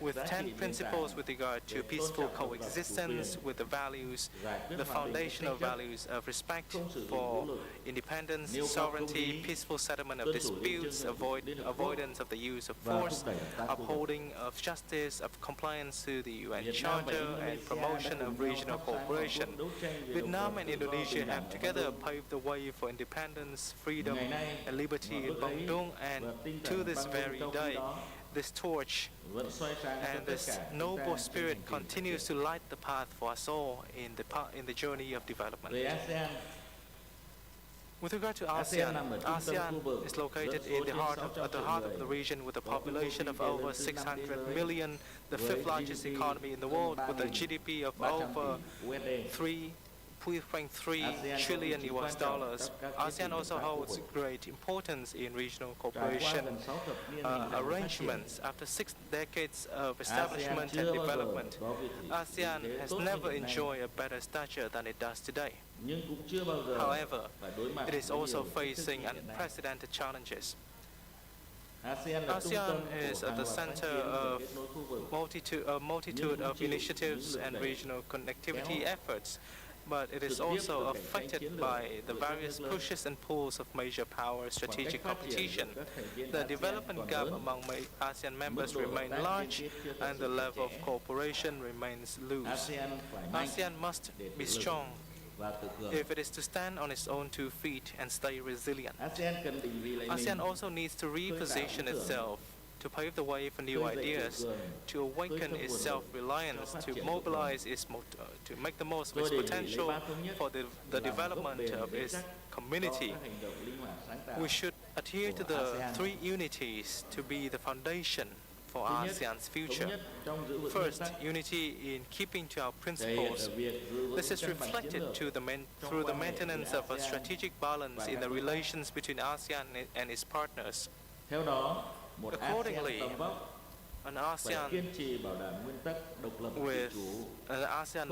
with 10 principles with regard to peaceful coexistence with the values, the foundational values of respect for independence, sovereignty, peaceful settlement of disputes, avoidance of the use of force, upholding of justice, of compliance to the UN Charter, and promotion of regional cooperation. Vietnam and Indonesia have together paved the way for independence, freedom, and liberty in Bandung, and to this very day, this torch and this noble spirit continues to light the path for us all in the journey of development. With regard to ASEAN, ASEAN is located at the heart of the region with a population of over 600 million, the 5th largest economy in the world with a GDP of over $3 $3.3 trillion US dollars. ASEAN also holds great importance in regional cooperation arrangements. After 6 decades of establishment and development, ASEAN has never enjoyed a better stature than it does today. However, it is also facing unprecedented challenges. ASEAN is at the center of a multitude of initiatives and regional connectivity efforts, but it is also affected by the various pushes and pulls of major power strategic competition. The development gap among ASEAN members remains large, and the level of cooperation remains loose. ASEAN must be strong if it is to stand on its own 2 feet and stay resilient. ASEAN also needs to reposition itself, to pave the way for new ideas, to awaken its self-reliance, to mobilize to make the most of its potential for the development of its community. We should adhere to the 3 unities to be the foundation for ASEAN's future. First, unity in keeping to our principles. This is reflected through the maintenance of a strategic balance in the relations between ASEAN and its partners. Accordingly, an ASEAN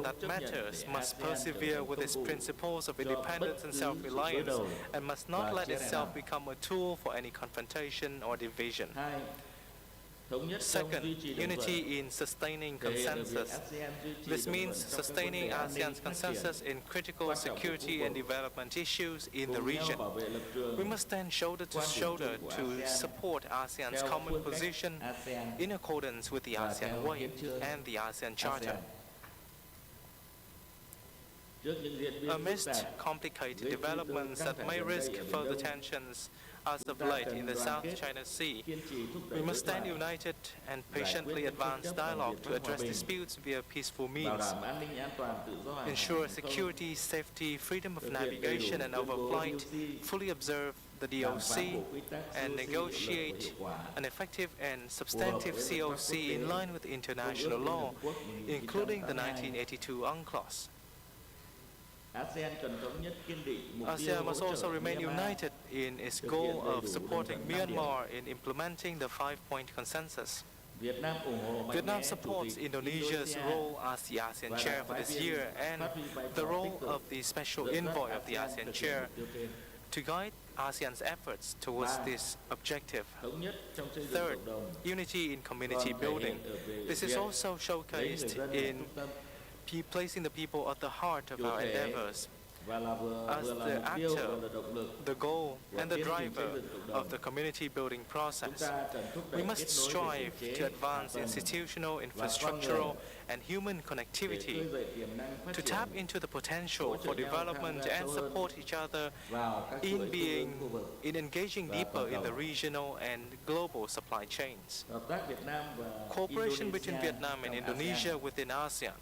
that matters must persevere with its principles of independence and self-reliance, and must not let itself become a tool for any confrontation or division. Second, unity in sustaining consensus. This means sustaining ASEAN's consensus in critical security and development issues in the region. We must stand shoulder to shoulder to support ASEAN's common position in accordance with the ASEAN Way and the ASEAN Charter. Amidst complicated developments that may risk further tensions as of late in the South China Sea, we must stand united and patiently advance dialogue to address disputes via peaceful means, ensure security, safety, freedom of navigation and overflight, fully observe the DOC, and negotiate an effective and substantive COC in line with international law, including the 1982 UNCLOS. ASEAN must also remain united in its goal of supporting Myanmar in implementing the 5-point consensus. Vietnam supports Indonesia's role as the ASEAN chair for this year and the role of the special envoy of the ASEAN chair to guide ASEAN's efforts towards this objective. Third, unity in community building. This is also showcased in placing the people at the heart of our endeavors. As the actor, the goal, and the driver of the community building process, we must strive to advance institutional, infrastructural, and human connectivity, to tap into the potential for development and support each other in engaging deeper in the regional and global supply chains. Cooperation between Vietnam and Indonesia within ASEAN.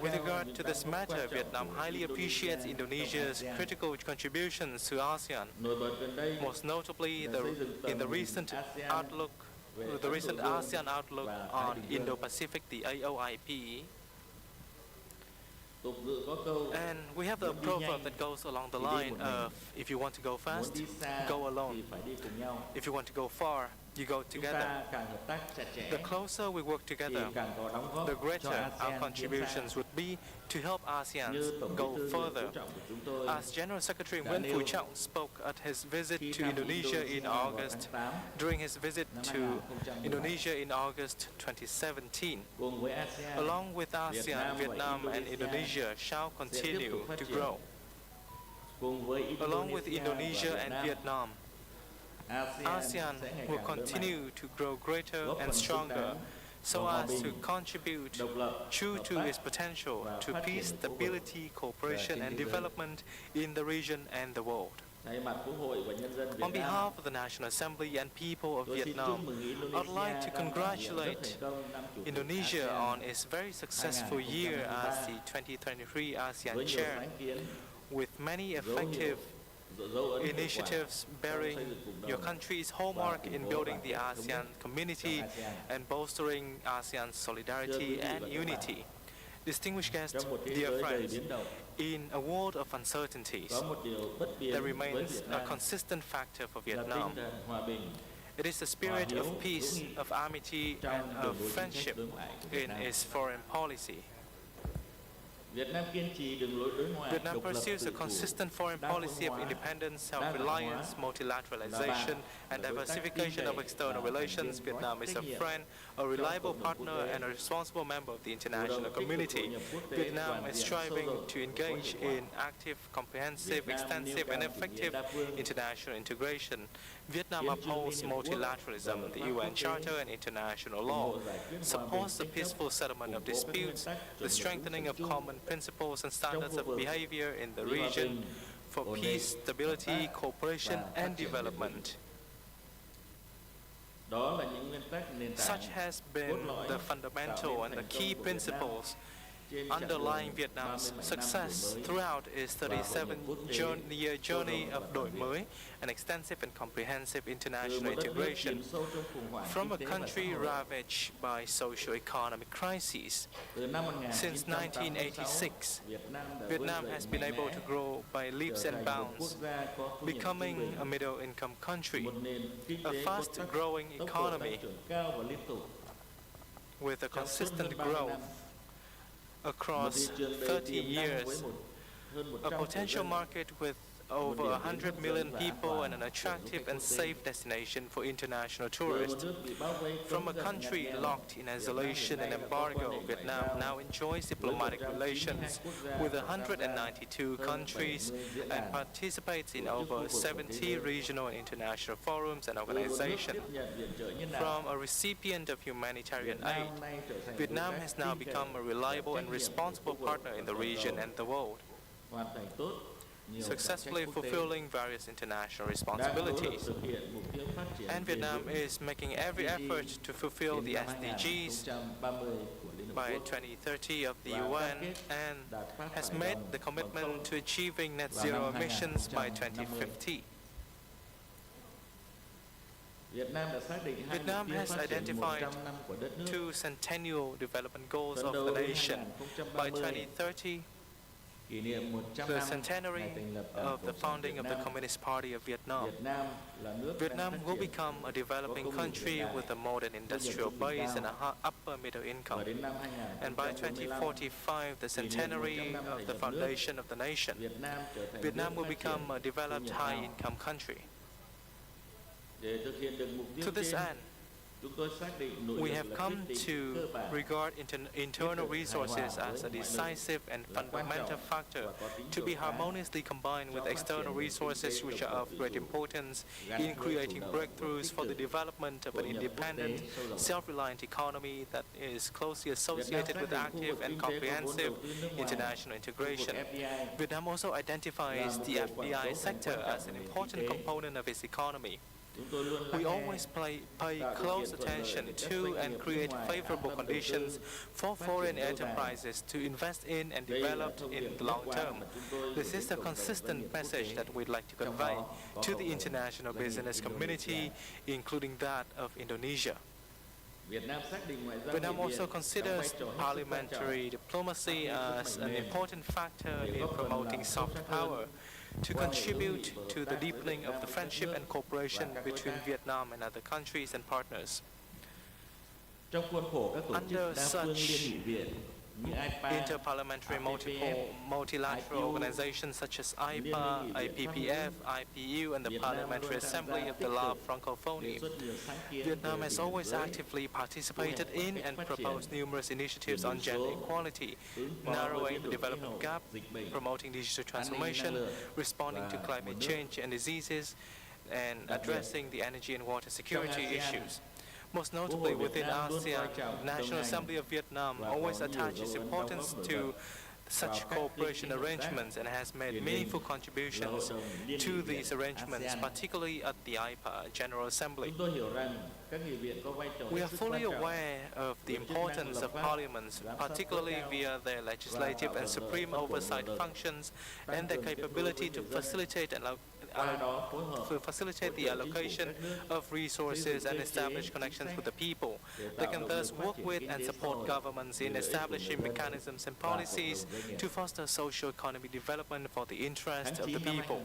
With regard to this matter, Vietnam highly appreciates Indonesia's critical contributions to ASEAN, most notably in the recent ASEAN Outlook on Indo-Pacific, the AOIP. And we have a proverb that goes along the line of, if you want to go fast, go alone. If you want to go far, you go together. The closer we work together, the greater our contributions would be to help ASEAN go further. As General Secretary Nguyen Phu Trọng spoke at his visit to Indonesia in August, during his visit to Indonesia in August 2017, along with ASEAN, Vietnam and Indonesia shall continue to grow. Along with Indonesia and Vietnam, ASEAN will continue to grow greater and stronger so as to contribute true to its potential to peace, stability, cooperation and development in the region and the world. On behalf of the National Assembly and people of Vietnam, I'd like to congratulate Indonesia on its very successful year as the 2023 ASEAN Chair, with many effective initiatives bearing your country's hallmark in building the ASEAN community and bolstering ASEAN's solidarity and unity. Distinguished guests, Trong một thế dear giới đầy friends, biến động, in a world of uncertainties, có một điều bất biến there với remains Việt a Nam consistent factor for là tinh Vietnam. thần hòa bình, It is the spirit hiếu, of peace, hữu nghị of amity, trong and đường of lối chính sách friendship đối ngoại của Việt in Nam. its foreign policy. Việt Nam kiên trì đường lối đối ngoại Vietnam độc lập pursues tự a chủ, consistent foreign đa phương policy of hóa, independence, đa dạng hóa, self-reliance, multilateralization, and là đối tác tin diversification of cậy external và relations. thành viên Vietnam có is a trách nhiệm friend, a trong reliable cộng đồng partner, quốc tế. and a responsible member of the Chủ international động tích cực community. hội nhập quốc tế Vietnam toàn is diện, sâu striving rộng, to có engage hiệu quả. in active, comprehensive, Việt Nam extensive, nêu and cao chủ nghĩa effective đa phương, international integration. Vietnam hiến trương upholds Liên Hiệp Quốc multilateralism, và the luật pháp UN quốc tế, Charter, and international ủng law, hộ giải quyết hòa bình supports the tranh chấp, peaceful settlement of củng cố các nguyên disputes, tắc, the chuẩn mực strengthening of ứng xử chung common principles and standards khu of vực behavior in the vì hòa region bình, for ổn peace, định, stability, hợp tác cooperation, và and phát triển bền vững. development. Đó là những nguyên tắc nền tảng Such has been cốt lõi the tạo fundamental nên and the thành key công của Việt Nam principles trên chặng underlying đường Vietnam's 37 năm success đổi mới throughout its và hội nhập 37 quốc tế, year sâu journey rộng và of toàn đổi diện. mới and extensive and comprehensive Từ international một đất nước integration. chìm sâu trong khủng hoảng From a kinh tế và country xã hội, ravaged by socio-economic crises, từ năm since 1986, 1986, Việt Nam đã Vietnam vươn has lên been mạnh able mẽ, to grow by leaps trở and thành một quốc bounds, gia có thu nhập trung becoming bình, a middle-income country một nền kinh a tế có fast-growing tốc độ economy tăng trưởng cao và liên tục. with a Trong suốt consistent hơn 30 growth năm, một across thị trường đầy 30 tiềm năng với years, hơn a 100 triệu potential dân, market with over 100 million people and an attractive and safe destination for international từ một tourists. nước bị bao vây From cấm a vận country ngặt nghèo, locked in Việt Nam isolation hiện and nay đã có quan embargo, hệ ngoại Vietnam giao now enjoys diplomatic relations with 192 countries and participates in over 70 regional and international forums and từ một nước organizations. tiếp nhận viện trợ nhân đạo. From a recipient of humanitarian Việt aid, Nam nay trở thành Vietnam đối has tác now tin cậy become a và reliable trách and nhiệm responsible của khu vực partner in và the toàn region cầu, and the world, hoàn thành tốt nhiều trọng trách successfully quốc tế, fulfilling various international đang nỗ lực responsibilities. thực hiện mục tiêu phát triển And bền Vietnam vững is making every effort to fulfill đến the năm SDGs 2030 của Liên Hợp by Quốc 2030 of the và cam UN kết and đạt phát has thải made ròng the bằng commitment không to achieving net vào zero năm emissions by 2050. 2050. Việt Nam đã xác định hai Vietnam mục tiêu has phát triển identified 100 năm của đất nước. two centennial development goals Phấn of đấu the đến nation. By 2030, 2030, kỷ niệm 100 the năm centenary ngày thành lập Đảng of the Cộng sản founding Việt of the Nam. Communist Party of Vietnam, Việt Nam là nước đang Vietnam phát will triển become a developing có công nghiệp country hiện đại with a modern industrial trung bình base and cao. a upper middle và income. đến năm And by 2045, 2045, the centenary of the foundation of the nation, Việt Nam trở thành Vietnam nước will phát triển become a thu developed nhập cao. high-income country. Để thực hiện được mục tiêu To this trên, end, chúng tôi xác định nội we lực have là come quyết định to cơ bản regard internal resources as a decisive and fundamental factor to be harmoniously combined with external resources which are of great importance in creating breakthroughs for the development of an independent, self-reliant economy that is closely associated with active and comprehensive international integration. Vietnam also identifies the FDI sector as an important component of its economy. Chúng tôi luôn We lắng nghe, always pay close attention to and create favorable conditions for foreign enterprises to invest in and develop in the long term. This is the consistent message that we'd like to convey to the international business community, including that of Indonesia. Vietnam xác định ngoại giao Vietnam nghị viện also đóng vai considers trò hết sức quan parliamentary diplomacy as an important factor in promoting soft power to contribute to the deepening of the friendship and cooperation between Vietnam and other countries and partners. trong khuôn khổ các tổ chức Under đa phương such liên nghị viện như IPA, Interparliamentary multilateral organizations such as IPA, IPPF, IPU, and the Parliamentary Assembly of the La Francophonie, Vietnam has always actively participated in and proposed numerous initiatives on gender equality, narrowing the development gap, promoting digital transformation, responding to climate change and diseases, and addressing the energy and water security issues. Most notably within ASEAN, the National Assembly of Vietnam always attaches importance to such cooperation arrangements and has made meaningful contributions to these arrangements, particularly at the IPA General Assembly. Chúng tôi hiểu rằng các nghị viện có vai trò We hết are sức fully quan trọng aware of the importance of parliaments, particularly via their legislative and supreme oversight functions and their capability to facilitate and facilitate the allocation of resources and establish connections with the people. They can thus work with and support governments in establishing mechanisms and policies to foster socio-economic development for the interest of the people.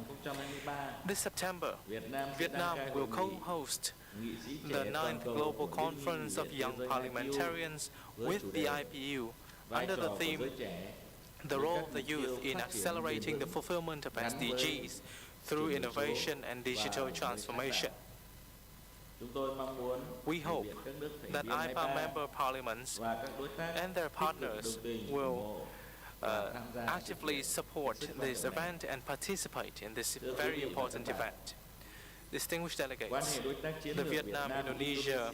This September, Vietnam will co-host the 9th Global Conference of Young Parliamentarians with the IPU under the theme, The Role of the Youth in Accelerating the Fulfillment of SDGs through Innovation and Digital Transformation. We hope that IPA member parliaments and their partners will actively support this event and participate in this very important event. Distinguished delegates, the Vietnam-Indonesia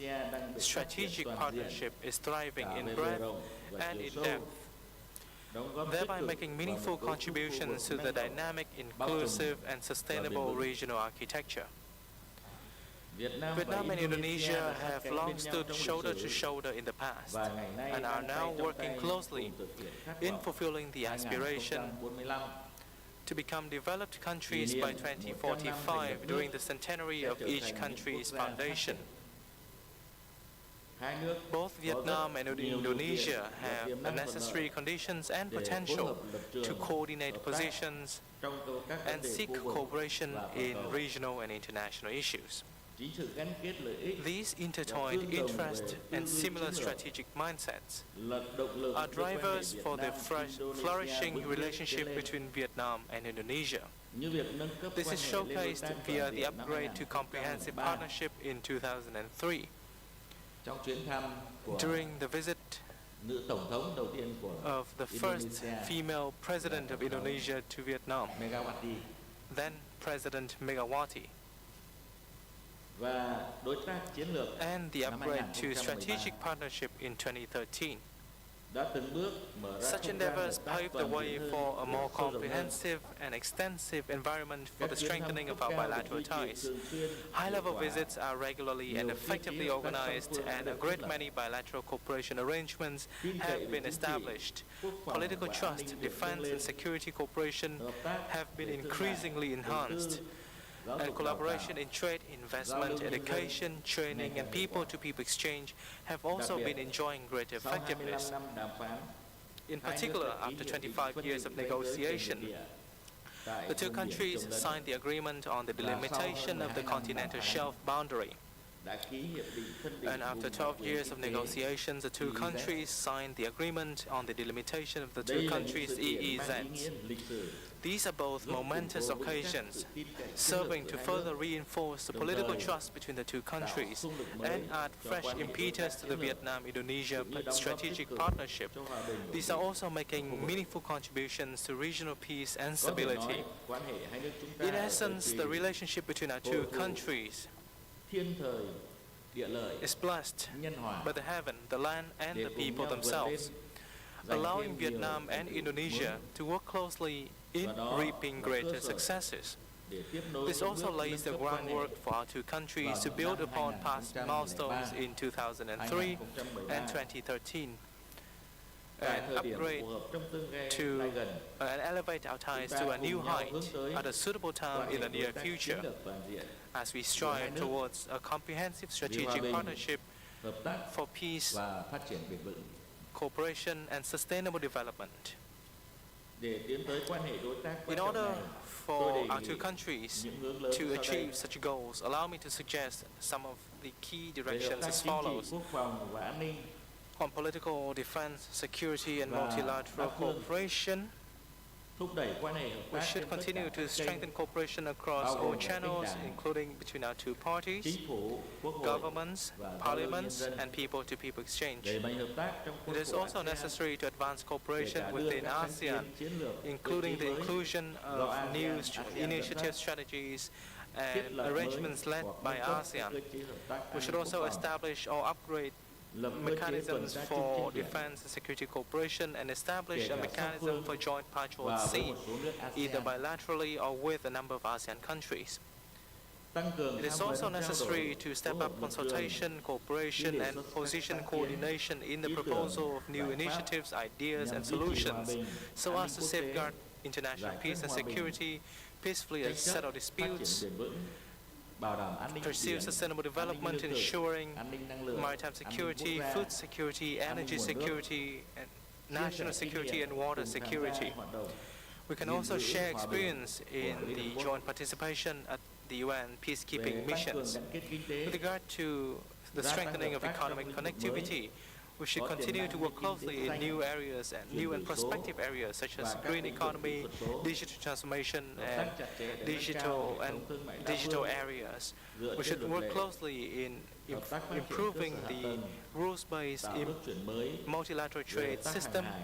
strategic partnership is thriving in breadth and in depth, thereby making meaningful contributions to the dynamic, inclusive, and sustainable regional architecture. Vietnam and Indonesia have long stood shoulder to shoulder in the past and are now working closely in fulfilling the aspiration to become developed countries by 2045 during the centenary of each country's foundation. Both Vietnam and Indonesia have the necessary conditions and potential to coordinate positions and seek cooperation in regional and international issues. These intertwined interests and similar strategic mindsets are drivers for the flourishing relationship between Vietnam and Indonesia. This is showcased via the upgrade to comprehensive partnership in 2003. During the visit of the first female president of Indonesia to Vietnam, then President Megawati, and the upgrade to strategic partnership in 2013. Such endeavors paved the way for a more comprehensive and extensive environment for the strengthening of our bilateral ties. High-level visits are regularly and effectively organized, and a great many bilateral cooperation arrangements have been established. Political trust, defense, and security cooperation have been increasingly enhanced, and collaboration in trade, investment, education, training, and people-to-people exchange have also been enjoying great effectiveness. In particular, after 25 years of negotiation, the two countries signed the agreement on the delimitation of the continental shelf boundary. And after 12 years of negotiations, the two countries signed the agreement on the delimitation of the two countries' EEZs. These are both momentous occasions, serving to further reinforce the political trust between the two countries and add fresh impetus to the Vietnam-Indonesia strategic partnership. These are also making meaningful contributions to regional peace and stability. In essence, the relationship between our two countries is blessed by the heaven, the land, and the people themselves, allowing Vietnam and Indonesia to work closely in reaping greater successes. This also lays the groundwork for our two countries to build upon past milestones in 2003 and 2013, and upgrade to and elevate our ties to a new height at a suitable time in the near future, as we strive towards a comprehensive strategic partnership for peace, cooperation, and sustainable development. In order for our two countries to achieve such goals, allow me to suggest some of the key directions as follows. On political, defense, security, and multilateral cooperation, we should continue to strengthen cooperation across all channels, including between our two parties, governments, parliaments, and people-to-people exchange. It is also necessary to advance cooperation within ASEAN, including the inclusion of new initiative strategies and arrangements led by ASEAN. We should also establish or upgrade mechanisms for defense and security cooperation and establish a mechanism for joint patrol at sea, either bilaterally or with a number of ASEAN countries. It is also necessary to step up consultation, cooperation, and position coordination in the proposal of new initiatives, ideas, and solutions, so as to safeguard international giải peace quyết and hòa bình, security, peacefully tranh settle chấp, phát disputes, triển bền vững, bảo đảm an ninh pursue biển, sustainable an ninh development, lương thực, ensuring an ninh năng lượng, maritime an ninh security, quốc gia, food security, an ninh energy nguồn nước, security, and chia national sẻ kinh security nghiệm and water cùng tham gia security. hoạt động We can gìn also giữ share hòa bình experience của in Liên the Hợp Quốc. joint participation at the UN peacekeeping Về tăng cường missions. gắn kết kinh tế, With regard to the gia tăng strengthening hợp of tác trong economic lĩnh vực connectivity, we should có tiềm continue năng to về work kinh tế closely in xanh, new areas and chuyển new and đổi số prospective areas such as và các green lĩnh vực economy, kỹ thuật số, digital transformation, hợp tác and chặt chẽ để nâng cao digital hệ and thống thương mại đa digital phương, areas. dựa We trên should luật work lệ, closely in hợp tác phát triển cơ improving sở hạ the tầng, rules-based tạo bước chuyển mới multilateral về trade hợp tác hàng system, hải,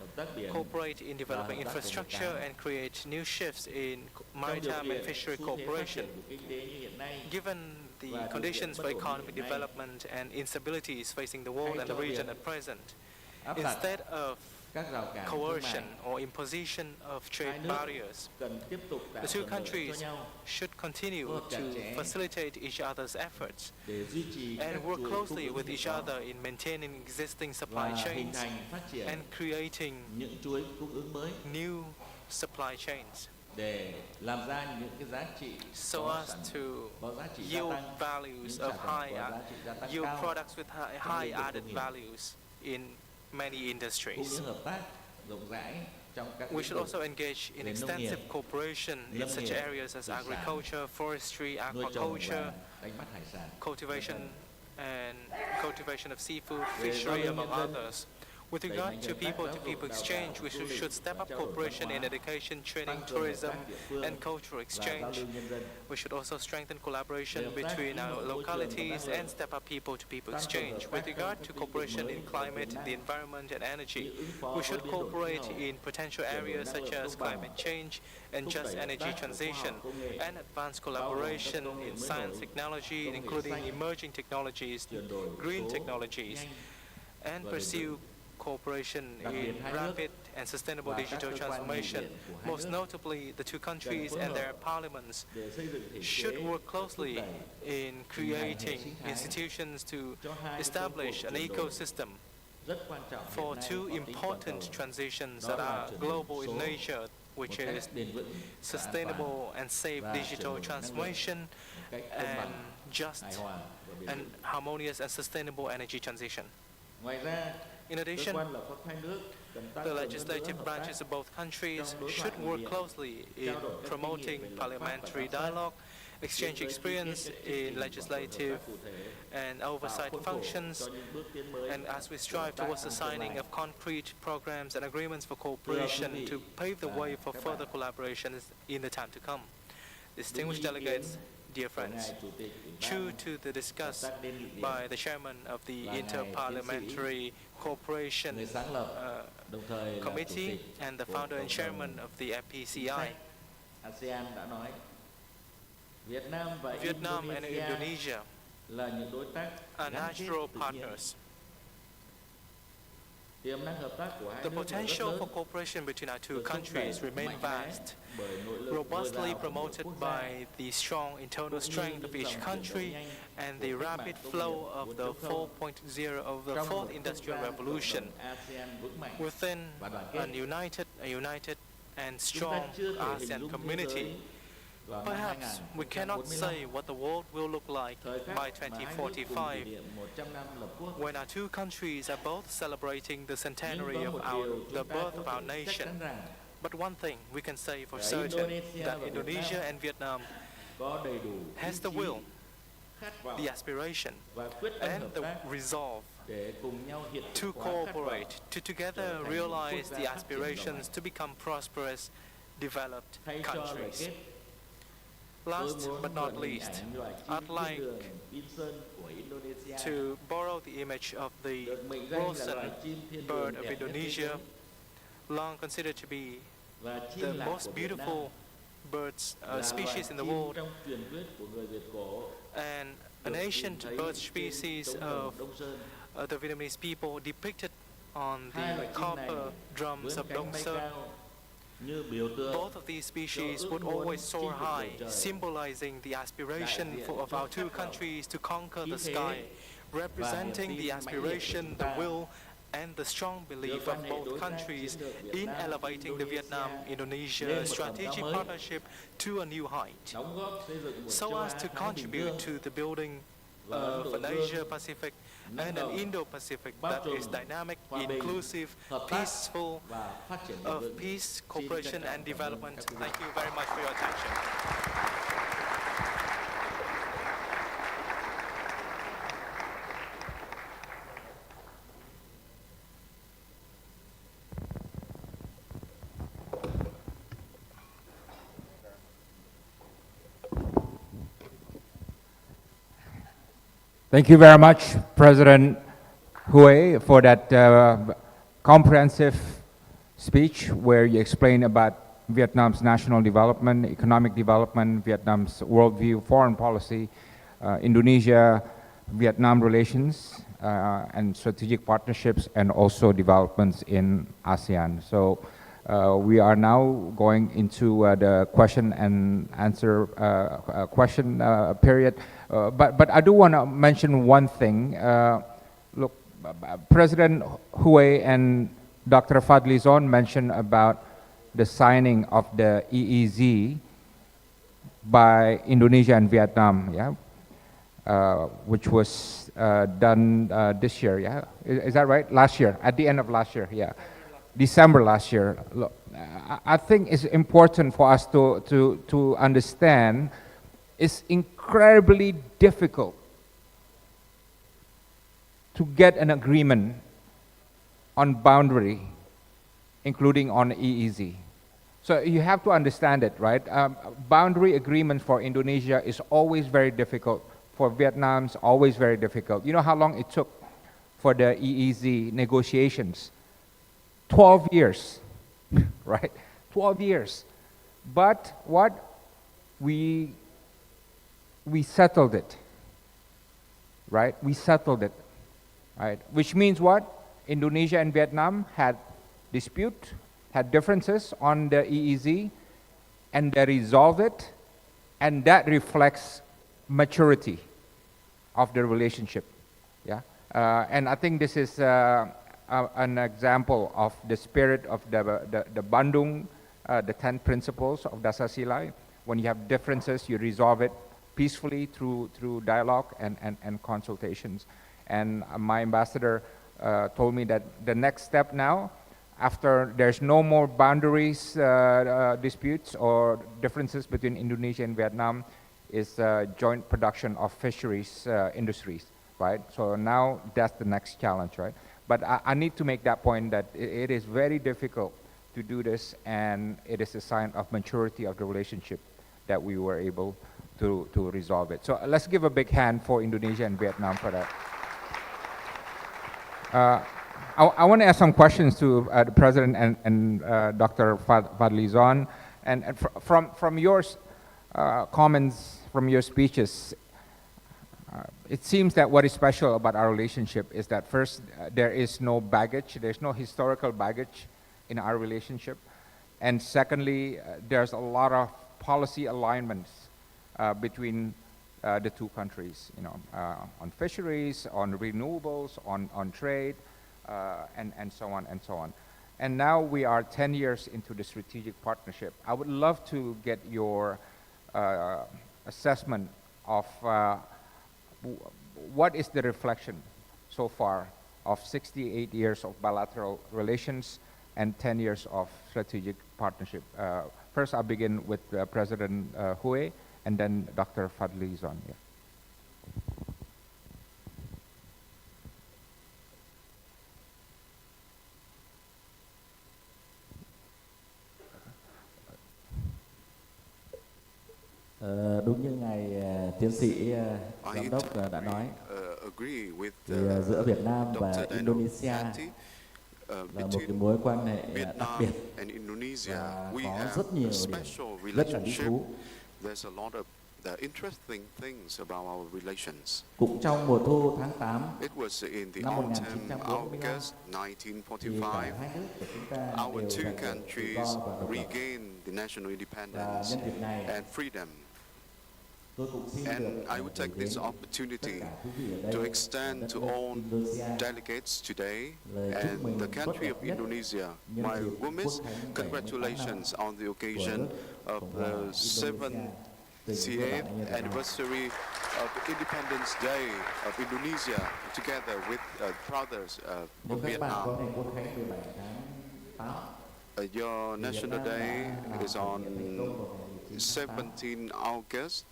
hợp tác biển, cooperate in developing hợp tác về infrastructure, mật and create new shifts in Trong điều maritime and kiện fishery xu thế phát cooperation. triển của kinh tế như hiện nay, Given the và điều conditions kiện for bất ổn như economic hiện nay, development and instabilities facing the world hay and the cho việc region at present, áp đặt instead of các rào cản thương coercion mại, or imposition of hai trade nước barriers, cần tiếp tục tạo the two thuận lợi countries cho nhau should continue phối hợp chặt to chẽ facilitate each other's efforts để duy trì các and chuỗi work cung closely ứng with hiện each có other in maintaining existing supply và hình chains thành phát triển and creating những chuỗi cung ứng mới new supply chains để làm ra những cái giá trị so có as sẵn, to có giá trị gia yield tăng, values những of sản phẩm high có giá trị gia tăng yield cao products with high trong lĩnh vực added công nghiệp. values in many cũng industries. như hợp tác rộng rãi trong các We lĩnh should vực also engage in về nông extensive nghiệp, cooperation in lâm such nghiệp, areas as thủy sản, agriculture, forestry, nuôi trồng aquaculture, và đánh bắt hải sản. cultivation and cultivation of seafood, Về fishery, giao lưu among nhân dân, others. With đẩy regard mạnh to hợp tác giáo people-to-people dục, đào exchange, tạo, we du lịch should step và up trao đổi văn cooperation in hóa, education, training, tăng cường hợp tourism, tác địa phương and cultural và giao exchange. lưu nhân dân. We should also strengthen collaboration Về hợp tác between khí hậu, our môi trường và localities năng lượng, and step up people-to-people tăng cường exchange. hợp With tác regard trong to các lĩnh vực cooperation mới in và climate, tiềm the năng environment, and energy, như ứng phó we với should biến đổi khí cooperate hậu, in potential chuyển đổi areas năng such lượng as công bằng, climate change and thúc just đẩy hợp energy tác trong khoa transition, học công nghệ, and advanced bao gồm các collaboration công nghệ in mới science nổi, technology, công nghệ including xanh, emerging technologies, chuyển đổi green số technologies, nhanh and và bền pursue vững. cooperation Đặc biệt in hai nước rapid and sustainable và các digital cơ quan nghị transformation. viện của hai Most nước notably, the two countries phối and hợp their parliaments để xây dựng thể should chế work thúc closely đẩy in hình thành hệ creating sinh thái institutions to cho hai cái establish công an cuộc chuyển đổi ecosystem rất quan trọng for hiện nay two có tính toàn important cầu, transitions đó that là are chuyển đổi global in số nature, một which cách is bền vững và an toàn, sustainable and safe và digital chuyển đổi năng lượng transformation một cách công and bằng, just hài hòa và bền and vững. harmonious and sustainable energy transition. Ngoài ra, In cơ addition, quan lập pháp hai nước cần tăng the cường hơn nữa legislative hợp branches tác of both countries trong đối should thoại nghị work viện, closely in trao đổi các kinh nghiệm về promoting lập pháp và parliamentary giám sát, dialogue, exchange tiến tới ký kết experience các chương in trình và legislative hợp tác cụ thể, and tạo oversight khuôn khổ functions, cho những bước tiến mới and as we của strive hợp tác towards the trong tương signing lai. of concrete programs and agreements for Thưa quý cooperation vị to pave the và way for các further bạn, collaborations in the time to come. Distinguished đúng như ý delegates, kiến dear của friends, ngài chủ tịch Ủy true ban to the hợp discuss tác liên nghị viện, by the chairman of the và ngài Interparliamentary Cooperation người sáng lập, đồng thời là chủ Committee tịch and the của founder and cộng chairman đồng of the chính FPCI. sách ASEAN đã nói Việt Nam và Vietnam and Indonesia Indonesia là những đối tác are gắn kết natural tự nhiên. partners. Tiềm năng hợp tác của hai The nước là rất potential lớn, for cooperation between our two được thúc đẩy countries remain mạnh mẽ vast, bởi nội lực dồi robustly dào của mỗi promoted quốc gia, by the strong internal cũng như strength of những each dòng chuyển country đổi nhanh and của the cách mạng rapid công flow nghiệp of the 4.0 4.0 of the trong một fourth không industrial gian revolution cộng đồng ASEAN vững mạnh within và đoàn kết. a united and Chúng ta strong chưa thể hình ASEAN dung thế community. giới vào năm Perhaps we cannot 2045, say what the world will look like thời khắc by mà hai nước cùng kỷ 2045 niệm 100 năm lập quốc. when our two countries are both celebrating the Nhưng centenary có of một our, điều the chúng ta birth có of our thể chắc nation. chắn rằng But one thing we can say for Cả certain, Indonesia that và Việt Indonesia Nam and Vietnam có đầy đủ has ý the chí, will, khát vọng the aspiration, và quyết tâm and hợp the tác resolve để cùng nhau hiện to thực hóa khát vọng cooperate, to together trở thành realize quốc gia the phát triển giàu aspirations mạnh. to become prosperous, developed Thay cho lời countries. kết, Last tôi muốn but not mượn hình least, ảnh loài I'd chim like thiên đường Vinson của Indonesia, to borrow the image of the được mệnh danh là Wilson loài chim thiên bird đường of đẹp nhất thế Indonesia, giới, long considered to be và the chim lạc most của Việt Nam beautiful birds là loài species in the chim world, trong truyền thuyết của người Việt cổ, and an được ancient tìm thấy bird trên species trống of đồng Đông Sơn. the Vietnamese people depicted on Hai the loài chim này copper drums vươn of cánh Dong bay Sơn. cao như biểu tượng Both of these species ước would muốn always soar chinh phục bầu high, trời, symbolizing the aspiration đại diện of cho our two khát vọng, countries to conquer khí the thế sky, và niềm representing tin the mãnh liệt của aspiration, chúng the ta will, and the strong belief of both countries in elevating the Vietnam-Indonesia strategic partnership to a new height, so as to contribute to the building of an Asia-Pacific and an Indo-Pacific that is dynamic, inclusive, peaceful, of peace, cooperation, and development. Thank you very much for your attention. Thank you very much, President Hue, for that comprehensive speech where you explained about Vietnam's national development, economic development, Vietnam's worldview, foreign policy, Indonesia-Vietnam relations, and strategic partnerships, and also developments in ASEAN. So we are now going into the question and answer period. But I do want to mention one thing. Look, President Hue and Dr. Fadli Zon mentioned about the signing of the EEZ by Indonesia and Vietnam, which was done this year, Is that right? Last year, at the end of last year, December last year. Look, I think it's important for us to understand it's incredibly difficult to get an agreement on boundary, including on EEZ. So you have to understand it, right? Boundary agreements for Indonesia is always very difficult. For Vietnam's always very difficult. You know how long it took for the EEZ negotiations? 12 years, right? 12 years. But what? We settled it, right? We settled it, right? Which means what? Indonesia and Vietnam had dispute, had differences on the EEZ, and they resolved it, and that reflects maturity of the relationship, and I think this is an example of the spirit of the Bandung, the 10 principles of Dasar Sila. When you have differences, you resolve it peacefully through dialogue and consultations. And my ambassador told me that the next step now, after there's no more boundaries disputes or differences between Indonesia and Vietnam, is joint production of fisheries industries, right? So now that's the next challenge, right? But I need to make that point that it is very difficult to do this, and it is a sign of maturity of the relationship that we were able to resolve it. So let's give a big hand for Indonesia and Vietnam for that. I want to ask some questions to the President and Dr. Fadli Zon. And from your comments, from your speeches, it seems that what is special about our relationship is that first, there is no baggage, there's no historical baggage in our relationship. And secondly, there's a lot of policy alignments between the two countries, on fisheries, on renewables, on trade, and so on and so on. And now we are 10 years into the strategic partnership. I would love to get your assessment of what is the reflection so far of 68 years of bilateral relations and 10 years of strategic partnership. First, I'll begin with President Hue, and then Dr. Fadli Zon. Đúng như ngài tiến sĩ giám đốc đã nói, thì giữa Việt Nam và Indonesia là một cái mối quan hệ đặc biệt và có rất nhiều điểm rất là lý thú. Cũng trong mùa thu tháng 8 năm 1945, thì cả hai nước của chúng ta đều giành được tự do và độc lập. Và nhân dịp này, And I would take this opportunity to extend to all delegates today and the country of Indonesia my warmest congratulations on the occasion of the 78th anniversary of the Independence Day of Indonesia, together with brothers of Vietnam. Your National Day is on 17 August.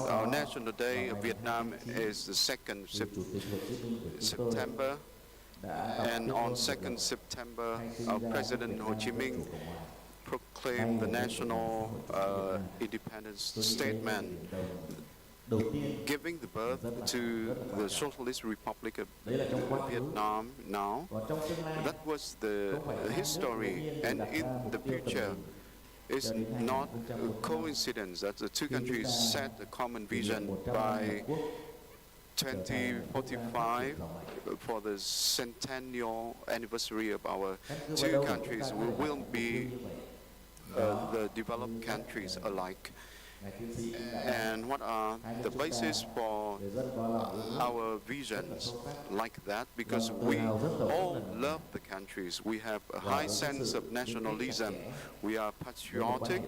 Our National Day of Vietnam is the 2nd September. And on 2nd September, our President Ho Chi Minh proclaimed the national independence statement, giving the birth to the Socialist Republic of Vietnam now. That was the history, and in the future, it's not a coincidence that the two countries set a common vision by 2045 for the centennial anniversary of our two countries. We will be the developed countries alike. And what are the basis for our visions like that? Because we all love the countries. We have a high sense of nationalism. We are patriotic,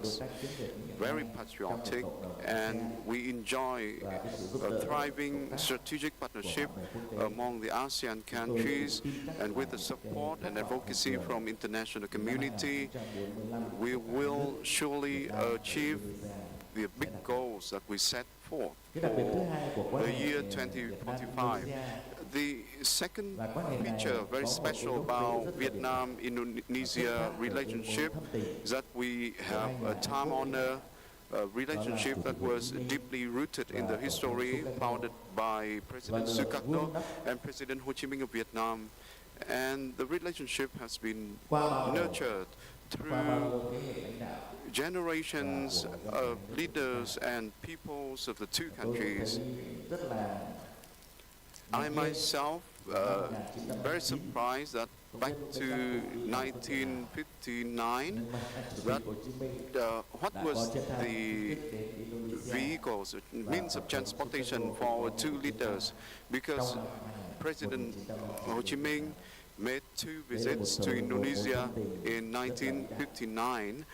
very patriotic, and we enjoy a thriving strategic partnership among the ASEAN countries. And with the support and advocacy from international community, we will surely achieve the big goals that we set for the year 2045. The second feature, very special about Vietnam-Indonesia relationship, is that we have a time-honored relationship that was deeply rooted in the history founded by President Sukarno and President Ho Chi Minh of Vietnam. And the relationship has been nurtured through generations of leaders and peoples of the two countries. I myself very surprised that back to 1959, that what was the vehicles, means of transportation for our two leaders, because President Ho Chi Minh made 2 visits to Indonesia in 1959.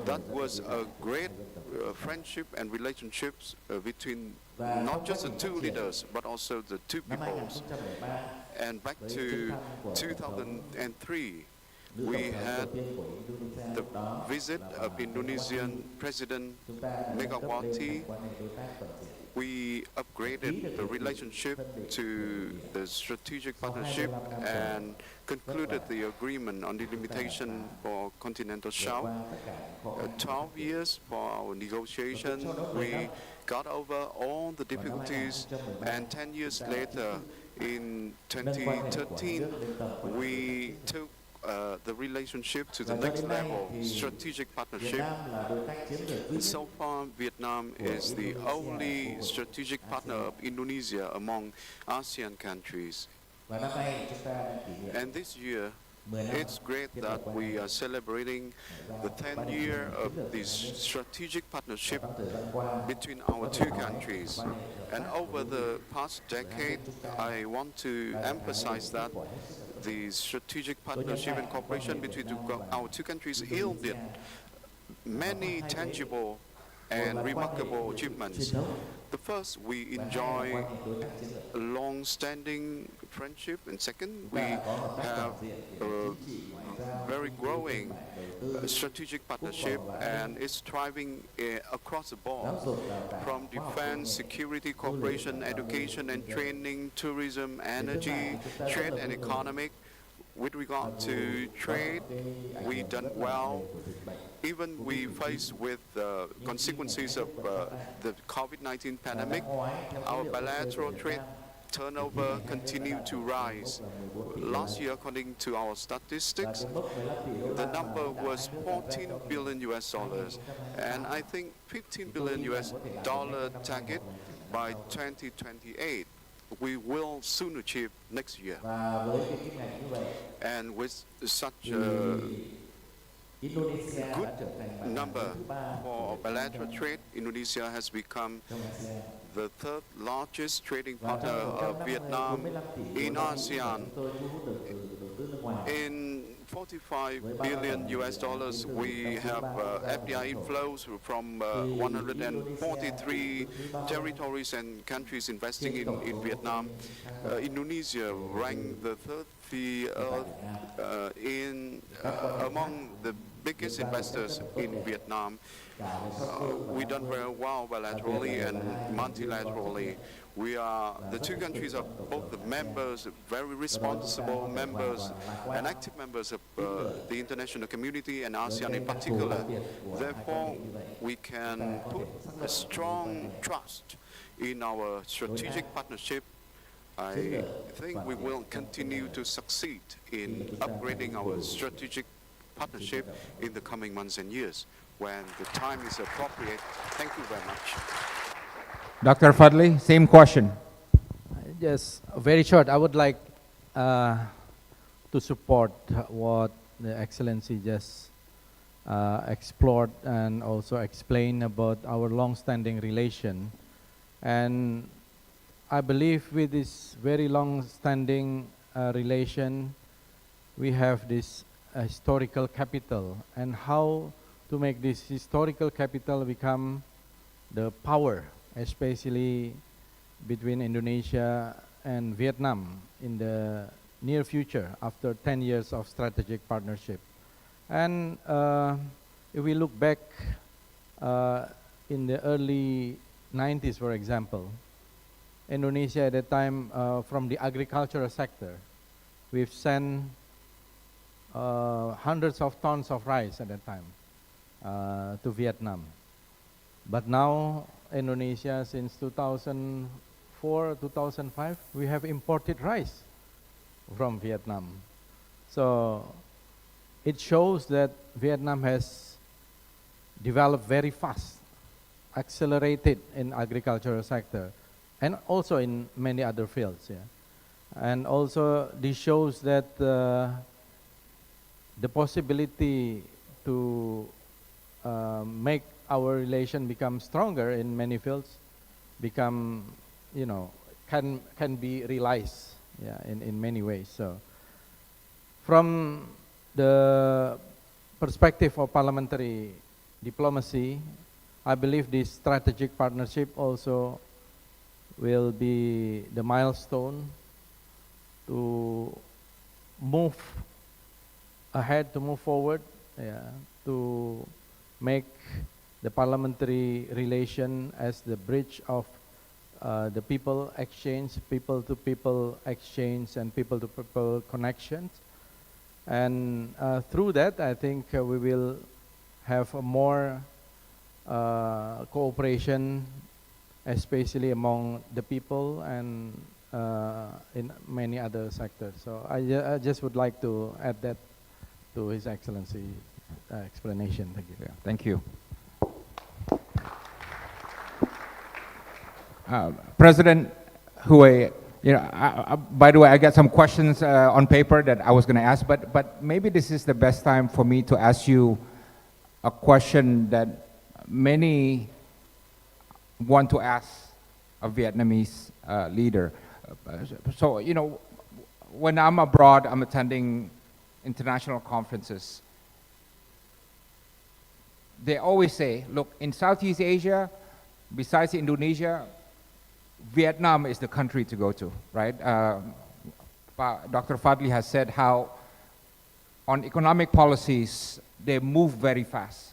That was a great friendship and relationships between not just the two leaders, but also the two peoples. And back to 2003, we had the visit of Indonesian President Megawati. We upgraded the relationship to the strategic partnership and concluded the agreement on the limitation for continental shelf. 12 years for our negotiation. We got over all the difficulties, and 10 years later, in 2013, we took the relationship to the next level, strategic partnership. So far, Vietnam is the only strategic partner of Indonesia among ASEAN countries. And this year, it's great that we are celebrating the 10th year of this strategic partnership between our two countries. And over the past decade, I want to emphasize that the strategic partnership and cooperation between our two countries yielded many tangible and remarkable achievements. The first, we enjoy a long-standing friendship, and second, we have a very growing strategic partnership, and it's thriving across the board, from defense, security, cooperation, education and training, tourism, energy, trade and economic. With regard to trade, we've done well. Even we faced with the consequences of the COVID-19 pandemic, our bilateral trade turnover continued to rise. Last year, according to our statistics, the number was 14 billion US dollars, and I think 15 billion US dollar target by 2028. We will soon achieve next year. And with such good number for bilateral trade. Indonesia has become the third largest trading partner of Vietnam in ASEAN. In 45 billion US dollars, we have FDI inflows from 143 territories and countries investing in Vietnam. Indonesia ranked the third among the biggest investors in Vietnam. We've done very well bilaterally and multilaterally. The two countries are both the members, very responsible members, and active members of the international community and ASEAN in particular. Therefore, we can put a strong trust in our strategic partnership. I think we will continue to succeed in upgrading our strategic partnership in the coming months and years when the time is appropriate. Thank you very much. Dr. Fadli, same question. Yes, very short. I would like to support what the Excellency just explored and also explained about our long-standing relation. And I believe with this very long-standing relation, we have this historical capital, and how to make this historical capital become the power, especially between Indonesia and Vietnam in the near future after 10 years of strategic partnership. And if we look back in the early 90s, for example, Indonesia at that time, from the agricultural sector, we've sent hundreds of tons of rice at that time to Vietnam. But now, Indonesia, since 2004, 2005, we have imported rice from Vietnam. So it shows that Vietnam has developed very fast, accelerated in agricultural sector, and also in many other fields. Yeah. And also this shows that the possibility to make our relation become stronger in many fields become, can be realized, yeah, in many ways. So from the perspective of parliamentary diplomacy, I believe this strategic partnership also will be the milestone to move ahead, to move forward, to make the parliamentary relation as the bridge of the people exchange, people-to-people exchange, and people-to-people connections. And through that, I think we will have a more cooperation, especially among the people and in many other sectors. So I just would like to add that to His Excellency explanation. Thank you. Yeah, thank you. President Hue, by the way, I got some questions on paper that I was going to ask, but maybe this is the best time for me to ask you a question that many want to ask a Vietnamese leader. So, when I'm abroad, I'm attending international conferences. They always say, look, in Southeast Asia, besides Indonesia, Vietnam is the country to go to, right? Dr. Fadli has said how on economic policies, they move very fast,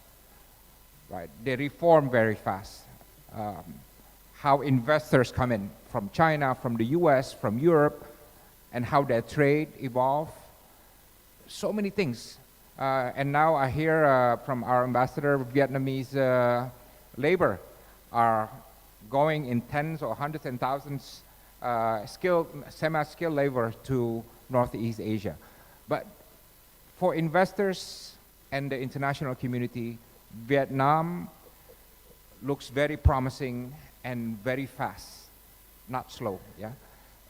right? They reform very fast. How investors come in from China, from the US, from Europe, and how their trade evolve. So many things. And now I hear from our ambassador, Vietnamese labor are going in tens or hundreds and thousands semi-skilled labor to Northeast Asia. But for investors and the international community, Vietnam looks very promising and very fast, not slow, yeah?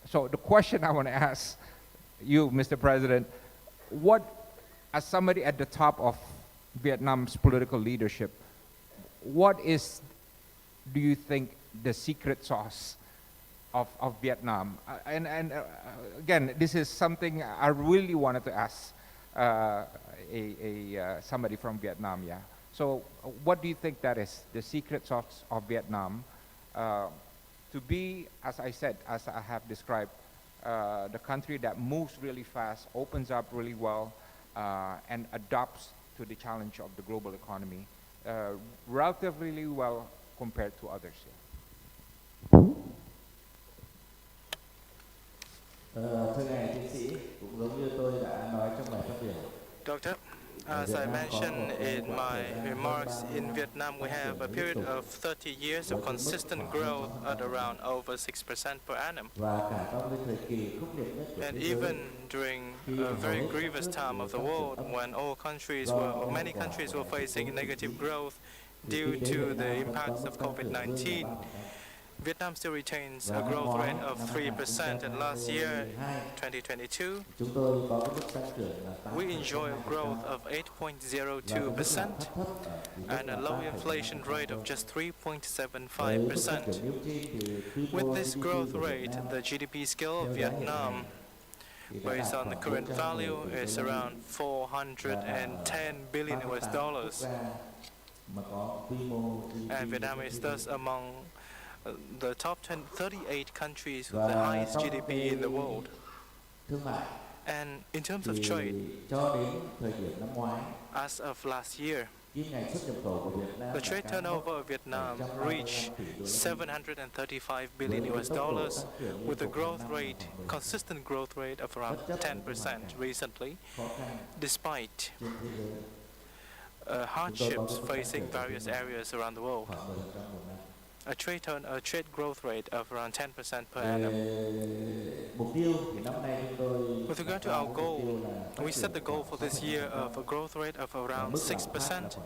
So the question I want to ask you, Mr. President, what, as somebody at the top of Vietnam's political leadership, what is, do you think, the secret sauce of Vietnam? Again, this is something I really wanted to ask somebody from Vietnam. Yeah. So, what do you think that is the secret sauce of Vietnam to be, as I said, as I have described, the country that moves really fast, opens up really well, and adapts to the challenge of the global economy relatively well compared to others? Thưa ngài tiến sĩ, cũng giống như tôi đã nói trong bài phát biểu. Doctor, as I mentioned in my remarks, in Vietnam we have a period of 30 years of consistent growth at around over 6% per annum. And even during a very grievous time of the world, when many countries were facing negative growth due to the impacts of COVID-19, Vietnam still retains a growth rate of 3%, and last year, 2022, we enjoy a growth of 8.02% and a low inflation rate of just 3.75%. With this growth rate, the GDP scale of Vietnam, based on the current value, is around 410 billion US dollars. And Vietnam is thus among the top 38 countries with the highest GDP in the world. And in terms of trade, as of last year, the trade turnover of Vietnam reached 735 billion US dollars with a consistent growth rate of around 10% recently, despite hardships facing various areas around the world. A trade growth rate of around 10% per annum. With regard to our goal, we set the goal for this year of a growth rate of around 6%,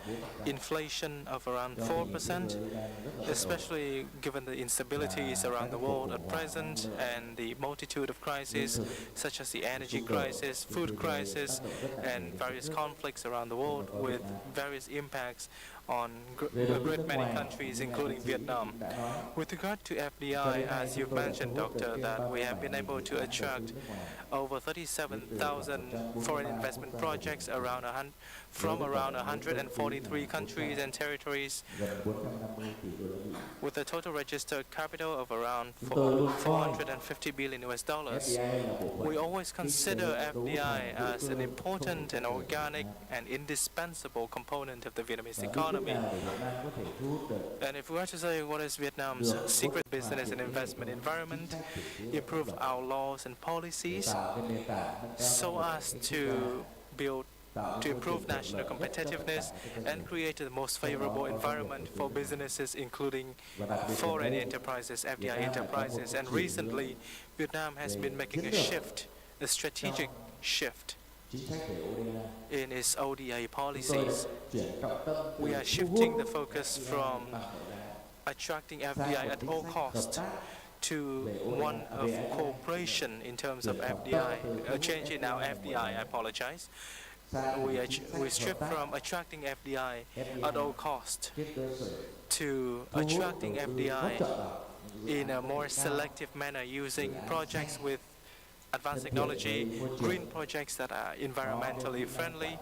inflation of around 4%, especially given the instabilities around the world at present and the multitude of crises such as the energy crisis, food crisis, and various conflicts around the world with various impacts on a great many countries, including Vietnam. With regard to FDI, as you've mentioned, Doctor, that we have been able to attract over 37,000 foreign investment projects from around 143 countries and territories, with a total registered capital of around 450 billion US dollars. We always consider FDI as an important and organic and indispensable component of the Vietnamese economy. And if we were to say what is Vietnam's secret business and investment environment, improve our laws and policies so as to improve national competitiveness and create the most favorable environment for businesses, including foreign enterprises, FDI enterprises. And recently, Vietnam has been making a strategic shift in its ODA policies. We are shifting the focus from attracting FDI at all costs to one of cooperation in terms of FDI, a change in our FDI, I apologize. We shift from attracting FDI at all costs to attracting FDI in a more selective manner, using projects with advanced technology, green projects that are environmentally friendly,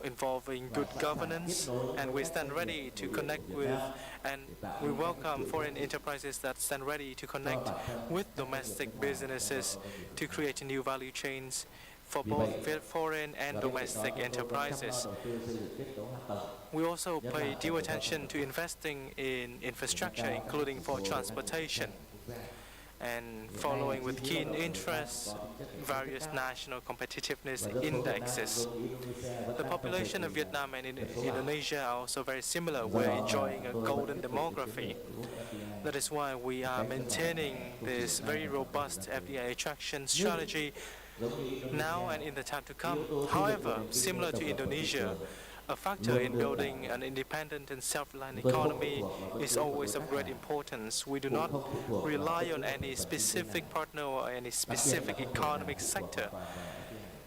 involving good governance, and we stand ready to connect with, and we welcome foreign enterprises that stand ready to connect with domestic businesses to create new value chains for both foreign and domestic enterprises. We also pay due attention to investing in infrastructure, including for transportation, and following with keen interest various national competitiveness indexes. The population of Vietnam and Indonesia are also very similar. We're enjoying a golden demography. That is why we are maintaining this very robust FDI attraction strategy now and in the time to come. However, similar to Indonesia, a factor in building an independent and self-reliant economy is always of great importance. We do not rely on any specific partner or any specific economic sector.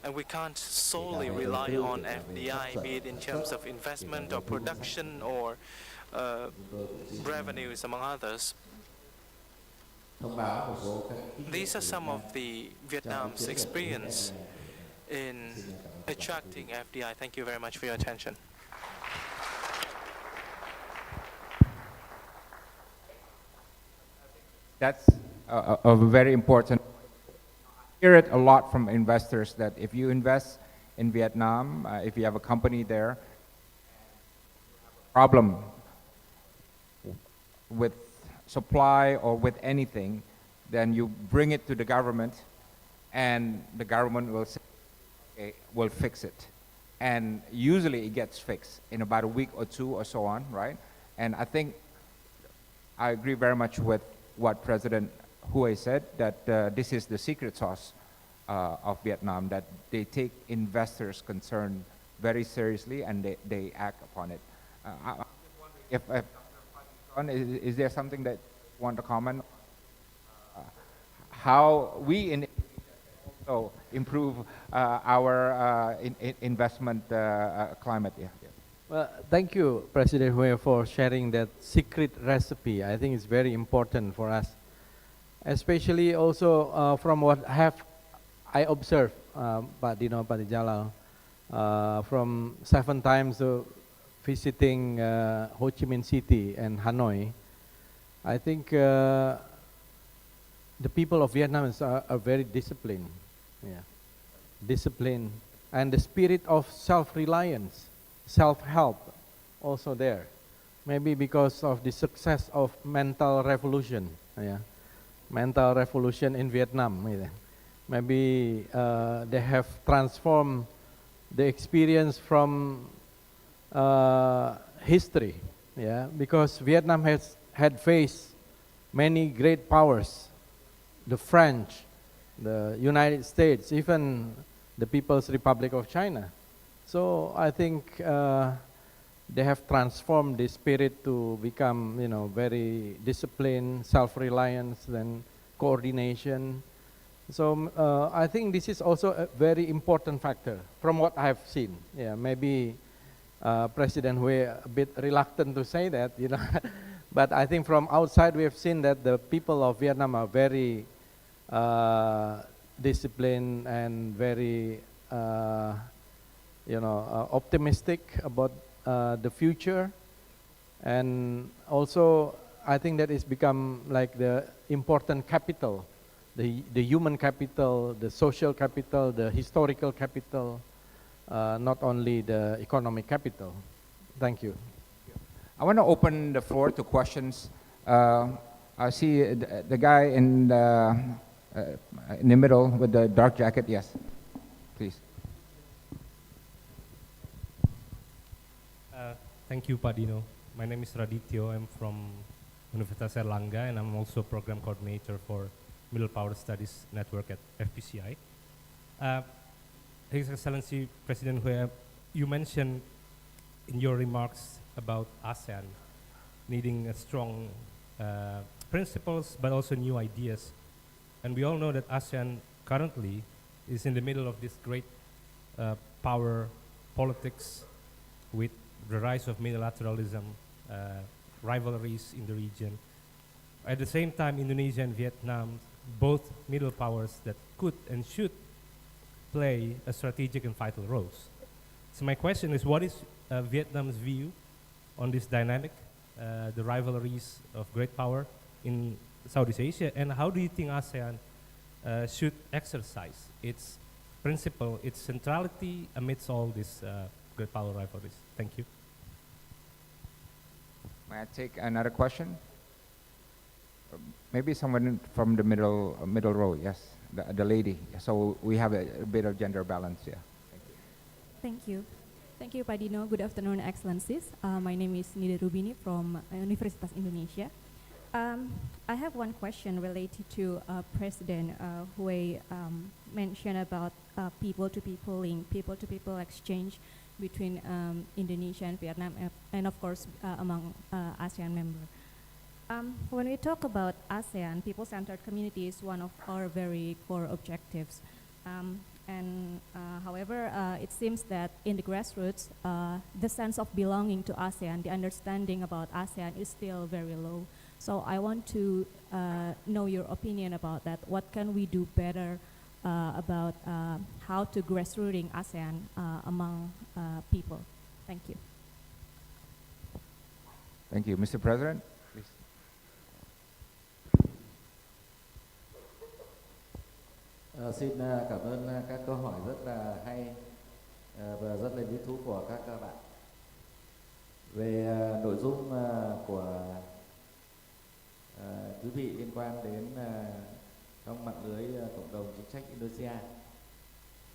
And we can't solely rely on FDI, be it in terms of investment or production or revenues, among others. These are some of the Vietnam's experience in attracting FDI. Thank you very much for your attention. That's a very important. I hear it a lot from investors that if you invest in Vietnam, if you have a company there, problem with supply or with anything, then you bring it to the government, and the government will say, okay, will fix it. And usually it gets fixed in about a week or two or so on, right? And I think I agree very much with what President Hue said, that this is the secret sauce of Vietnam, that they take investors' concern very seriously and they act upon it. If is there something that you want to comment? How we in also improve our investment climate? Yeah. Well, thank you, President Hue, for sharing that secret recipe. I think it's very important for us, especially also from what I observed, Pak Dino, Pak Jalal, from 7 times visiting Ho Chi Minh City and Hanoi. I think the people of Vietnam are very disciplined, disciplined, and the spirit of self-reliance, self-help also there. Maybe because of the success of mental revolution, mental revolution in Vietnam. Maybe they have transformed the experience from history, because Vietnam had faced many great powers, the French, the United States, even the People's Republic of China. So I think they have transformed the spirit to become, very disciplined, self-reliance, then coordination. So I think this is also a very important factor from what I have seen. Maybe President Hue a bit reluctant to say that, but I think from outside we have seen that the people of Vietnam are very disciplined and very, optimistic about the future. And also, I think that it's become like the important capital, the human capital, the social capital, the historical capital, not only the economic capital. Thank you. I want to open the floor to questions. I see the guy in the middle with the dark jacket. Yes, please. Thank you, Pak Dino. My name is Radityo. I'm from Universitas Erlangga, and I'm also program coordinator for Middle Power Studies Network at FPCI. His Excellency President Hue, you mentioned in your remarks about ASEAN needing a strong principles, but also new ideas. And we all know that ASEAN currently is in the middle of this great power politics with the rise of multilateralism, rivalries in the region. At the same time, Indonesia and Vietnam, both middle powers that could and should play a strategic and vital roles. So my question is, what is Vietnam's view on this dynamic, the rivalries of great power in Southeast Asia, and how do you think ASEAN should exercise its principle, its centrality amidst all these great power rivalries? Thank you. May I take another question? Maybe someone from the middle row. Yes, the lady. So we have a bit of gender balance. Yeah. Thank you. Thank you, Pak Dino. Good afternoon, Excellencies. My name is Nida Rubini from Universitas Indonesia. I have one question related to President Hue mentioned about people-to-people link, people-to-people exchange between Indonesia and Vietnam, and of course among ASEAN members. When we talk about ASEAN, people-centered community is one of our very core objectives. And however, it seems that in the grassroots, the sense of belonging to ASEAN, the understanding about ASEAN is still very low. So I want to know your opinion about that. What can we do better about how to grassrooting ASEAN among people? Thank you. Thank you. Mr. President, please. Xin cảm ơn các câu hỏi rất là hay và rất là lý thú của các bạn. Về nội dung của quý vị liên quan đến trong mạng lưới cộng đồng chính sách Indonesia,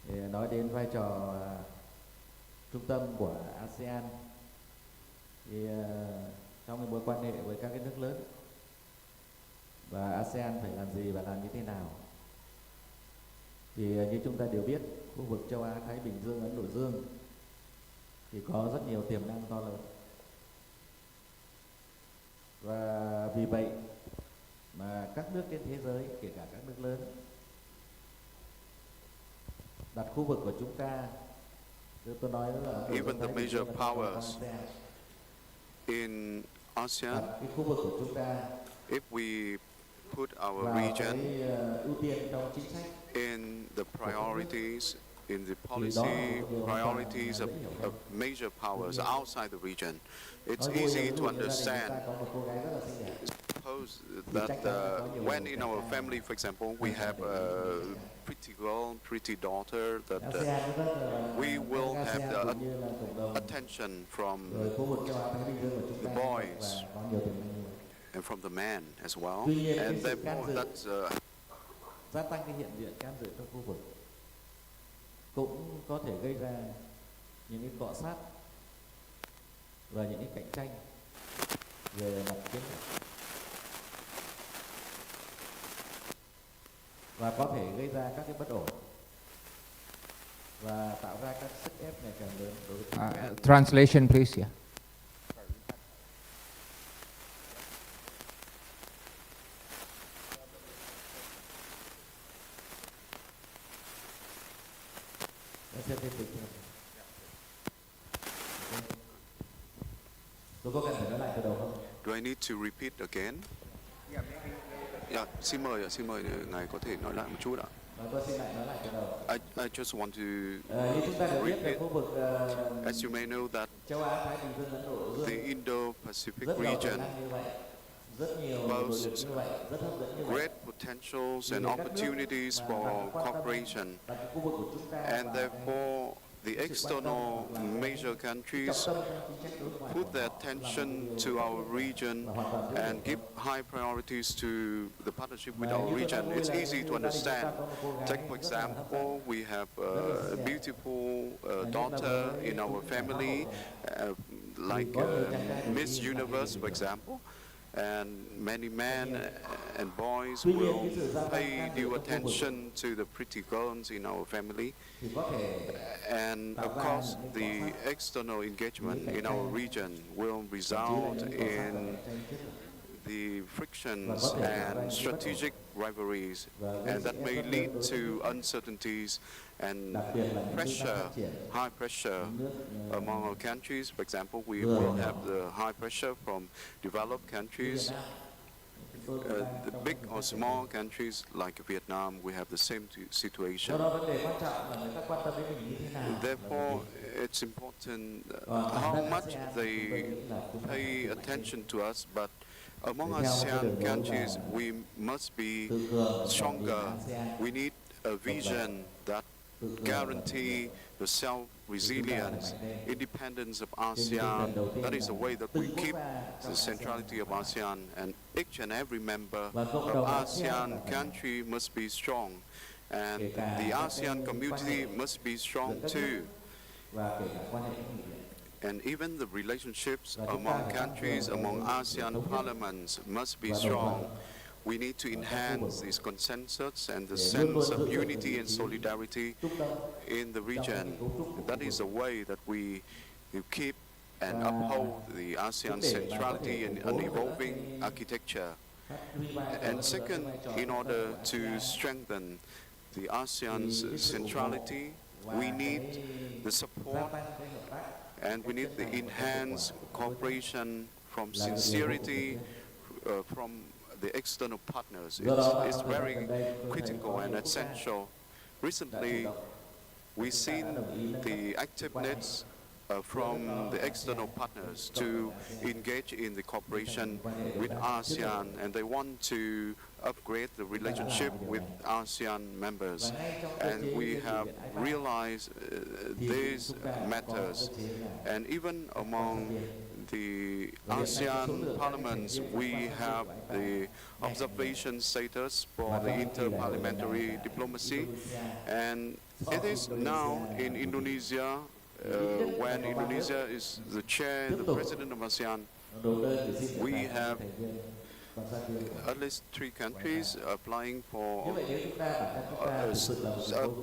thì nói đến vai trò trung tâm của ASEAN, thì trong cái mối quan hệ với các cái nước lớn, và ASEAN phải làm gì và làm như thế nào, thì như chúng ta đều biết, khu vực châu Á Thái Bình Dương, Ấn Độ Dương thì có rất nhiều tiềm năng to lớn, và vì vậy mà các nước trên thế giới, kể cả các nước lớn, đặt khu vực của chúng ta, tôi nói là even the major powers in ASEAN, cái khu vực của chúng ta, if we put our vào region cái ưu tiên trong chính sách, in the priorities, in the policy priorities of major powers outside the region, it's easy to understand. Suppose that when in our family, for example, we have a pretty girl, pretty daughter, that we will have the attention from the boys and from the men as well, and therefore that's gia tăng cái hiện diện can dự trong khu vực cũng có thể gây ra những cái cọ sát và những cái cạnh tranh về mặt chiến lược, và có thể gây ra các cái bất ổn và tạo ra các sức ép ngày càng lớn đối với Translation, please. Yeah. Tôi có cần phải nói lại từ đầu không? Do I need to repeat again? Yeah, xin mời ngài có thể nói lại một chút ạ. Tôi xin lại nói lại từ đầu. I just want to Như chúng ta đều biết về khu vực as you may know that châu Á Thái Bình Dương, Ấn Độ Dương, the Indo-Pacific rất nhiều tiềm region năng như vậy, rất nhiều nội lực như vậy, rất hấp dẫn như vậy. great potentials and opportunities for cooperation, Đặt cái khu vực của chúng ta and vào therefore the external major countries put their attention to our region and give high priorities to the partnership with our region. It's easy to understand. Take for example, we have a beautiful daughter in our family, like Miss Universe, for example. And many men and boys will pay due attention to the pretty girls in our family. And of course, the external engagement in our region will result in the frictions and strategic rivalries, and that may lead to uncertainties and pressure, high pressure among our countries. For example, we will have the high pressure from developed countries, the big or small countries like Vietnam. We have the same situation. Therefore, it's important how much they pay attention to us, but among ASEAN countries, we must be stronger. We need a vision that guarantee the self-resilience, independence of ASEAN. That is the way that we keep the centrality of ASEAN, and each and every member of ASEAN country must be strong, and the ASEAN community must be strong too. And even the relationships among countries, among ASEAN parliaments must be strong. We need to enhance this consensus and the sense of unity and solidarity in the region. That is the way that we keep and uphold the ASEAN centrality in an evolving architecture. And second, in order to strengthen the ASEAN's centrality. We need the support, and we need the enhanced cooperation from sincerity from the external partners. It's very critical and essential. Recently, we've seen the activeness from the external partners to engage in the cooperation with ASEAN, and they want to upgrade the relationship with ASEAN members. And we have realized these matters. And even among the ASEAN parliaments, we have the observation status for the interparliamentary diplomacy. And it is now in Indonesia, when Indonesia is the chair, the president of ASEAN, we have at least 3 countries applying for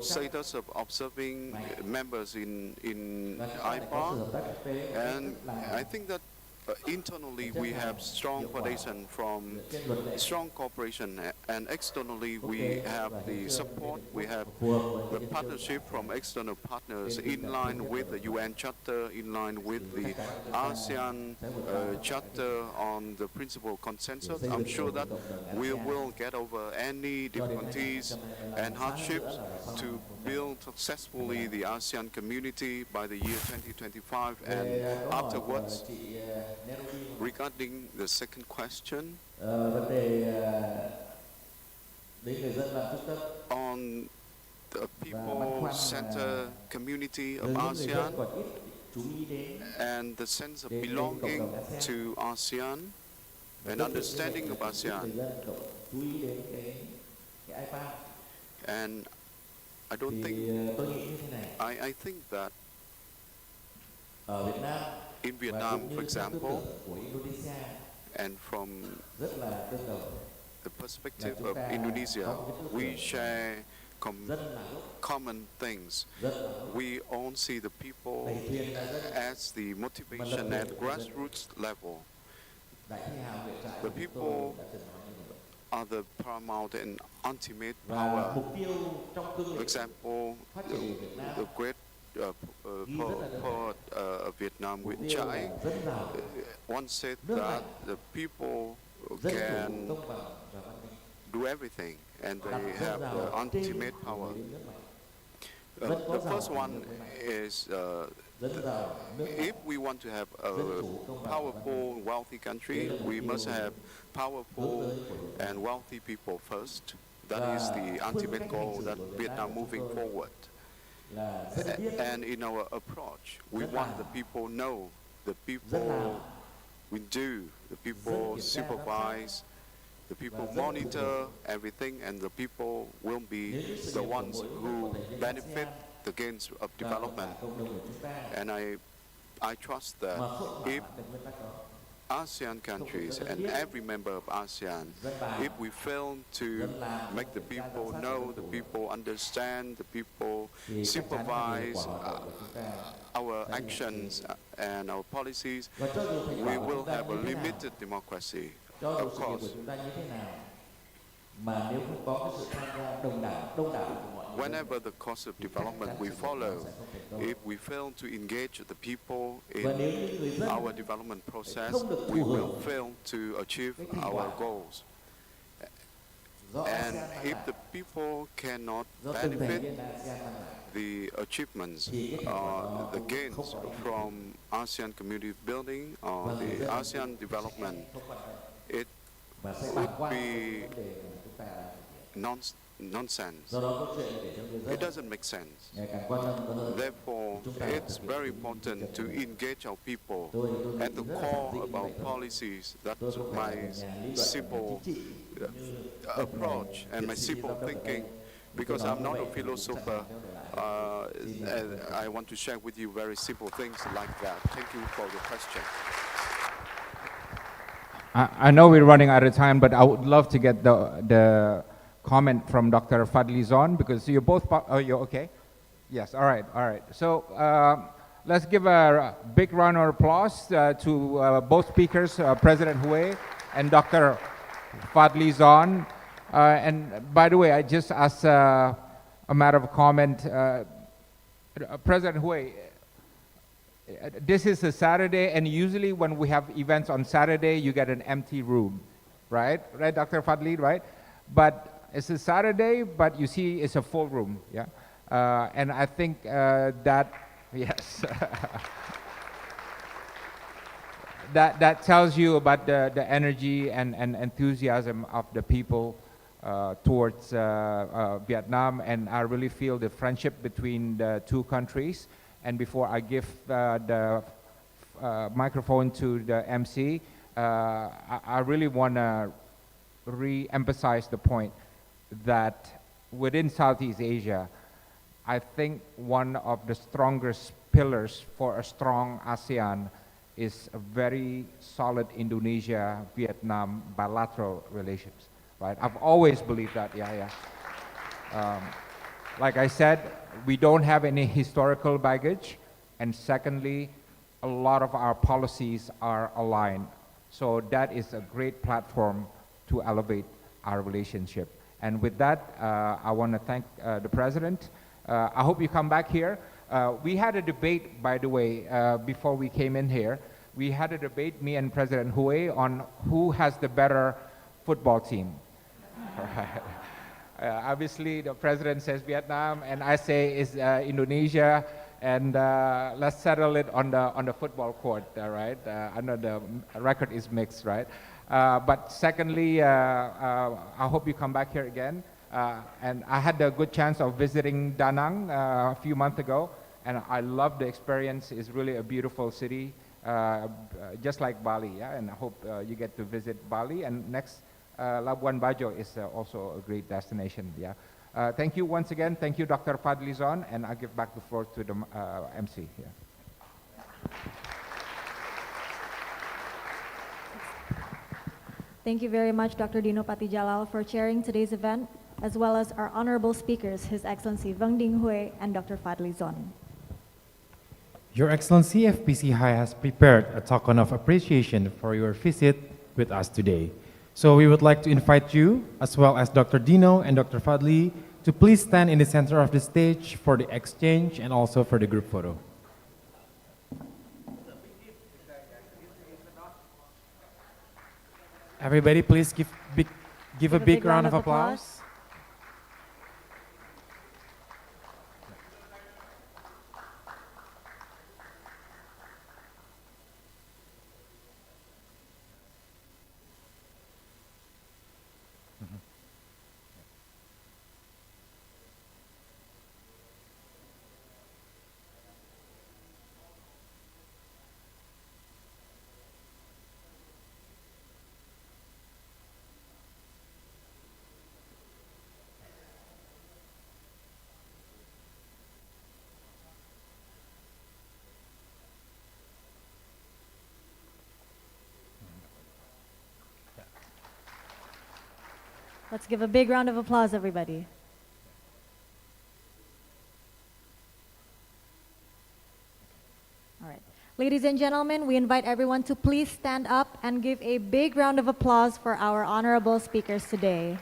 status of observing members in IPA. And I think that internally we have strong foundation from strong cooperation, and externally we have the support, we have the partnership from external partners in line with the UN Charter, in line with the ASEAN Charter on the principle consensus. I'm sure that we will get over any difficulties and hardships to build successfully the ASEAN community by the year 2025 and afterwards. Regarding the second question, on the people-centered community of ASEAN and the sense of belonging to ASEAN and understanding of ASEAN. And I don't think, I think that in Vietnam, for example, and from the perspective of Indonesia, we share common things. We all see the people as the motivation at grassroots level. The people are the paramount and ultimate power. For example, the great poet of Vietnam, Nguyễn Trãi, once said that the people can do everything and they have the ultimate power. The first one is if we want to have a powerful, wealthy country, we must have powerful and wealthy people first. That is the ultimate goal that Vietnam moving forward. And in our approach, we want the people know, the people we do, the people supervise, the people monitor everything, and the people will be the ones who benefit the gains of development. And I trust that if ASEAN countries and every member of ASEAN, if we fail to make the people know, the people understand, the people supervise our actions and our policies, we will have a limited democracy, of course. Whenever the course of development we follow, if we fail to engage the people in our development process, we will fail to achieve our goals. And if the people cannot benefit the achievements, the gains from ASEAN community building or the ASEAN development, it would be nonsense. It doesn't make sense. Therefore, it's very important to engage our people at the core of our policies. That's my simple approach and my simple thinking. Because I'm not a philosopher, and I want to share with you very simple things like that. Thank you for your question. I know we're running out of time, but I would love to get the comment from Dr. Fadli Zon, because you're both, oh, you're okay? Yes, all right. So let's give a big round of applause to both speakers, President Hue and Dr. Fadli Zon. And by the way, I just asked a matter of comment, President Hui, this is a Saturday, and usually when we have events on Saturday, you get an empty room, right? Right, Dr. Fadli, right? But it's a Saturday, but you see it's a full room, yeah? And I think that, yes. that tells you about the energy and enthusiasm of the people towards Vietnam, and I really feel the friendship between the two countries. And before I give the microphone to the MC, I really want to re-emphasize the point that within Southeast Asia, I think one of the strongest pillars for a strong ASEAN is a very solid Indonesia-Vietnam bilateral relations, right? I've always believed that, yeah. Like I said, we don't have any historical baggage, and secondly, a lot of our policies are aligned. So that is a great platform to elevate our relationship. And with that, I want to thank the President. I hope you come back here. We had a debate, by the way, before we came in here. We had a debate, me and President Hui, on who has the better football team. Obviously, the President says Vietnam, and I say it's Indonesia, and let's settle it on the football court, right? I know the record is mixed, right? But secondly, I hope you come back here again. And I had the good chance of visiting Da Nang a few months ago, and I love the experience. It's really a beautiful city, just like Bali, yeah? And I hope you get to visit Bali. And next, Labuan Bajo is also a great destination, yeah? Thank you once again. Thank you, Dr. Fadlizon, and I'll give back the floor to the MC. Yeah. Thank you very much, Dr. Dino Patijalal, for chairing today's event, as well as our honorable speakers, His Excellency Vang Ding Hui and Dr. Fadlizon. Your Excellency, FPC High has prepared a token of appreciation for your visit with us today. So we would like to invite you, as well as Dr. Dino and Dr. Fadli, to please stand in the center of the stage for the exchange and also for the group photo. Everybody, please give a big round of applause. Let's give a big round of applause, everybody. All right. Ladies and gentlemen, we invite everyone to please stand up and give a big round of applause for our honorable speakers today.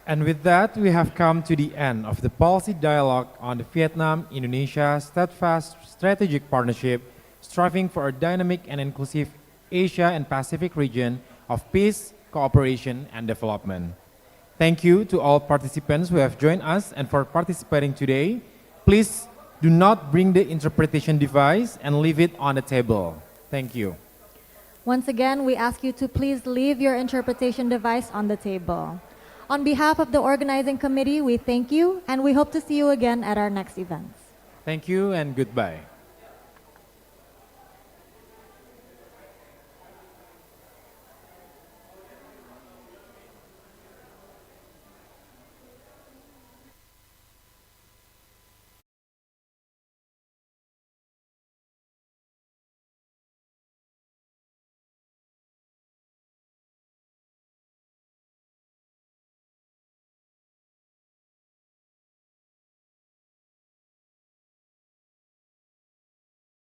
And with that, we have come to the end of the policy dialogue on the Vietnam-Indonesia Steadfast Strategic Partnership, striving for a dynamic and inclusive Asia and Pacific region of peace, cooperation, and development. Thank you to all participants who have joined us and for participating today. Please do not bring the interpretation device and leave it on the table. Thank you. Once again, we ask you to please leave your interpretation device on the table. On behalf of the organizing committee, we thank you and we hope to see you again at our next events. Thank you and goodbye.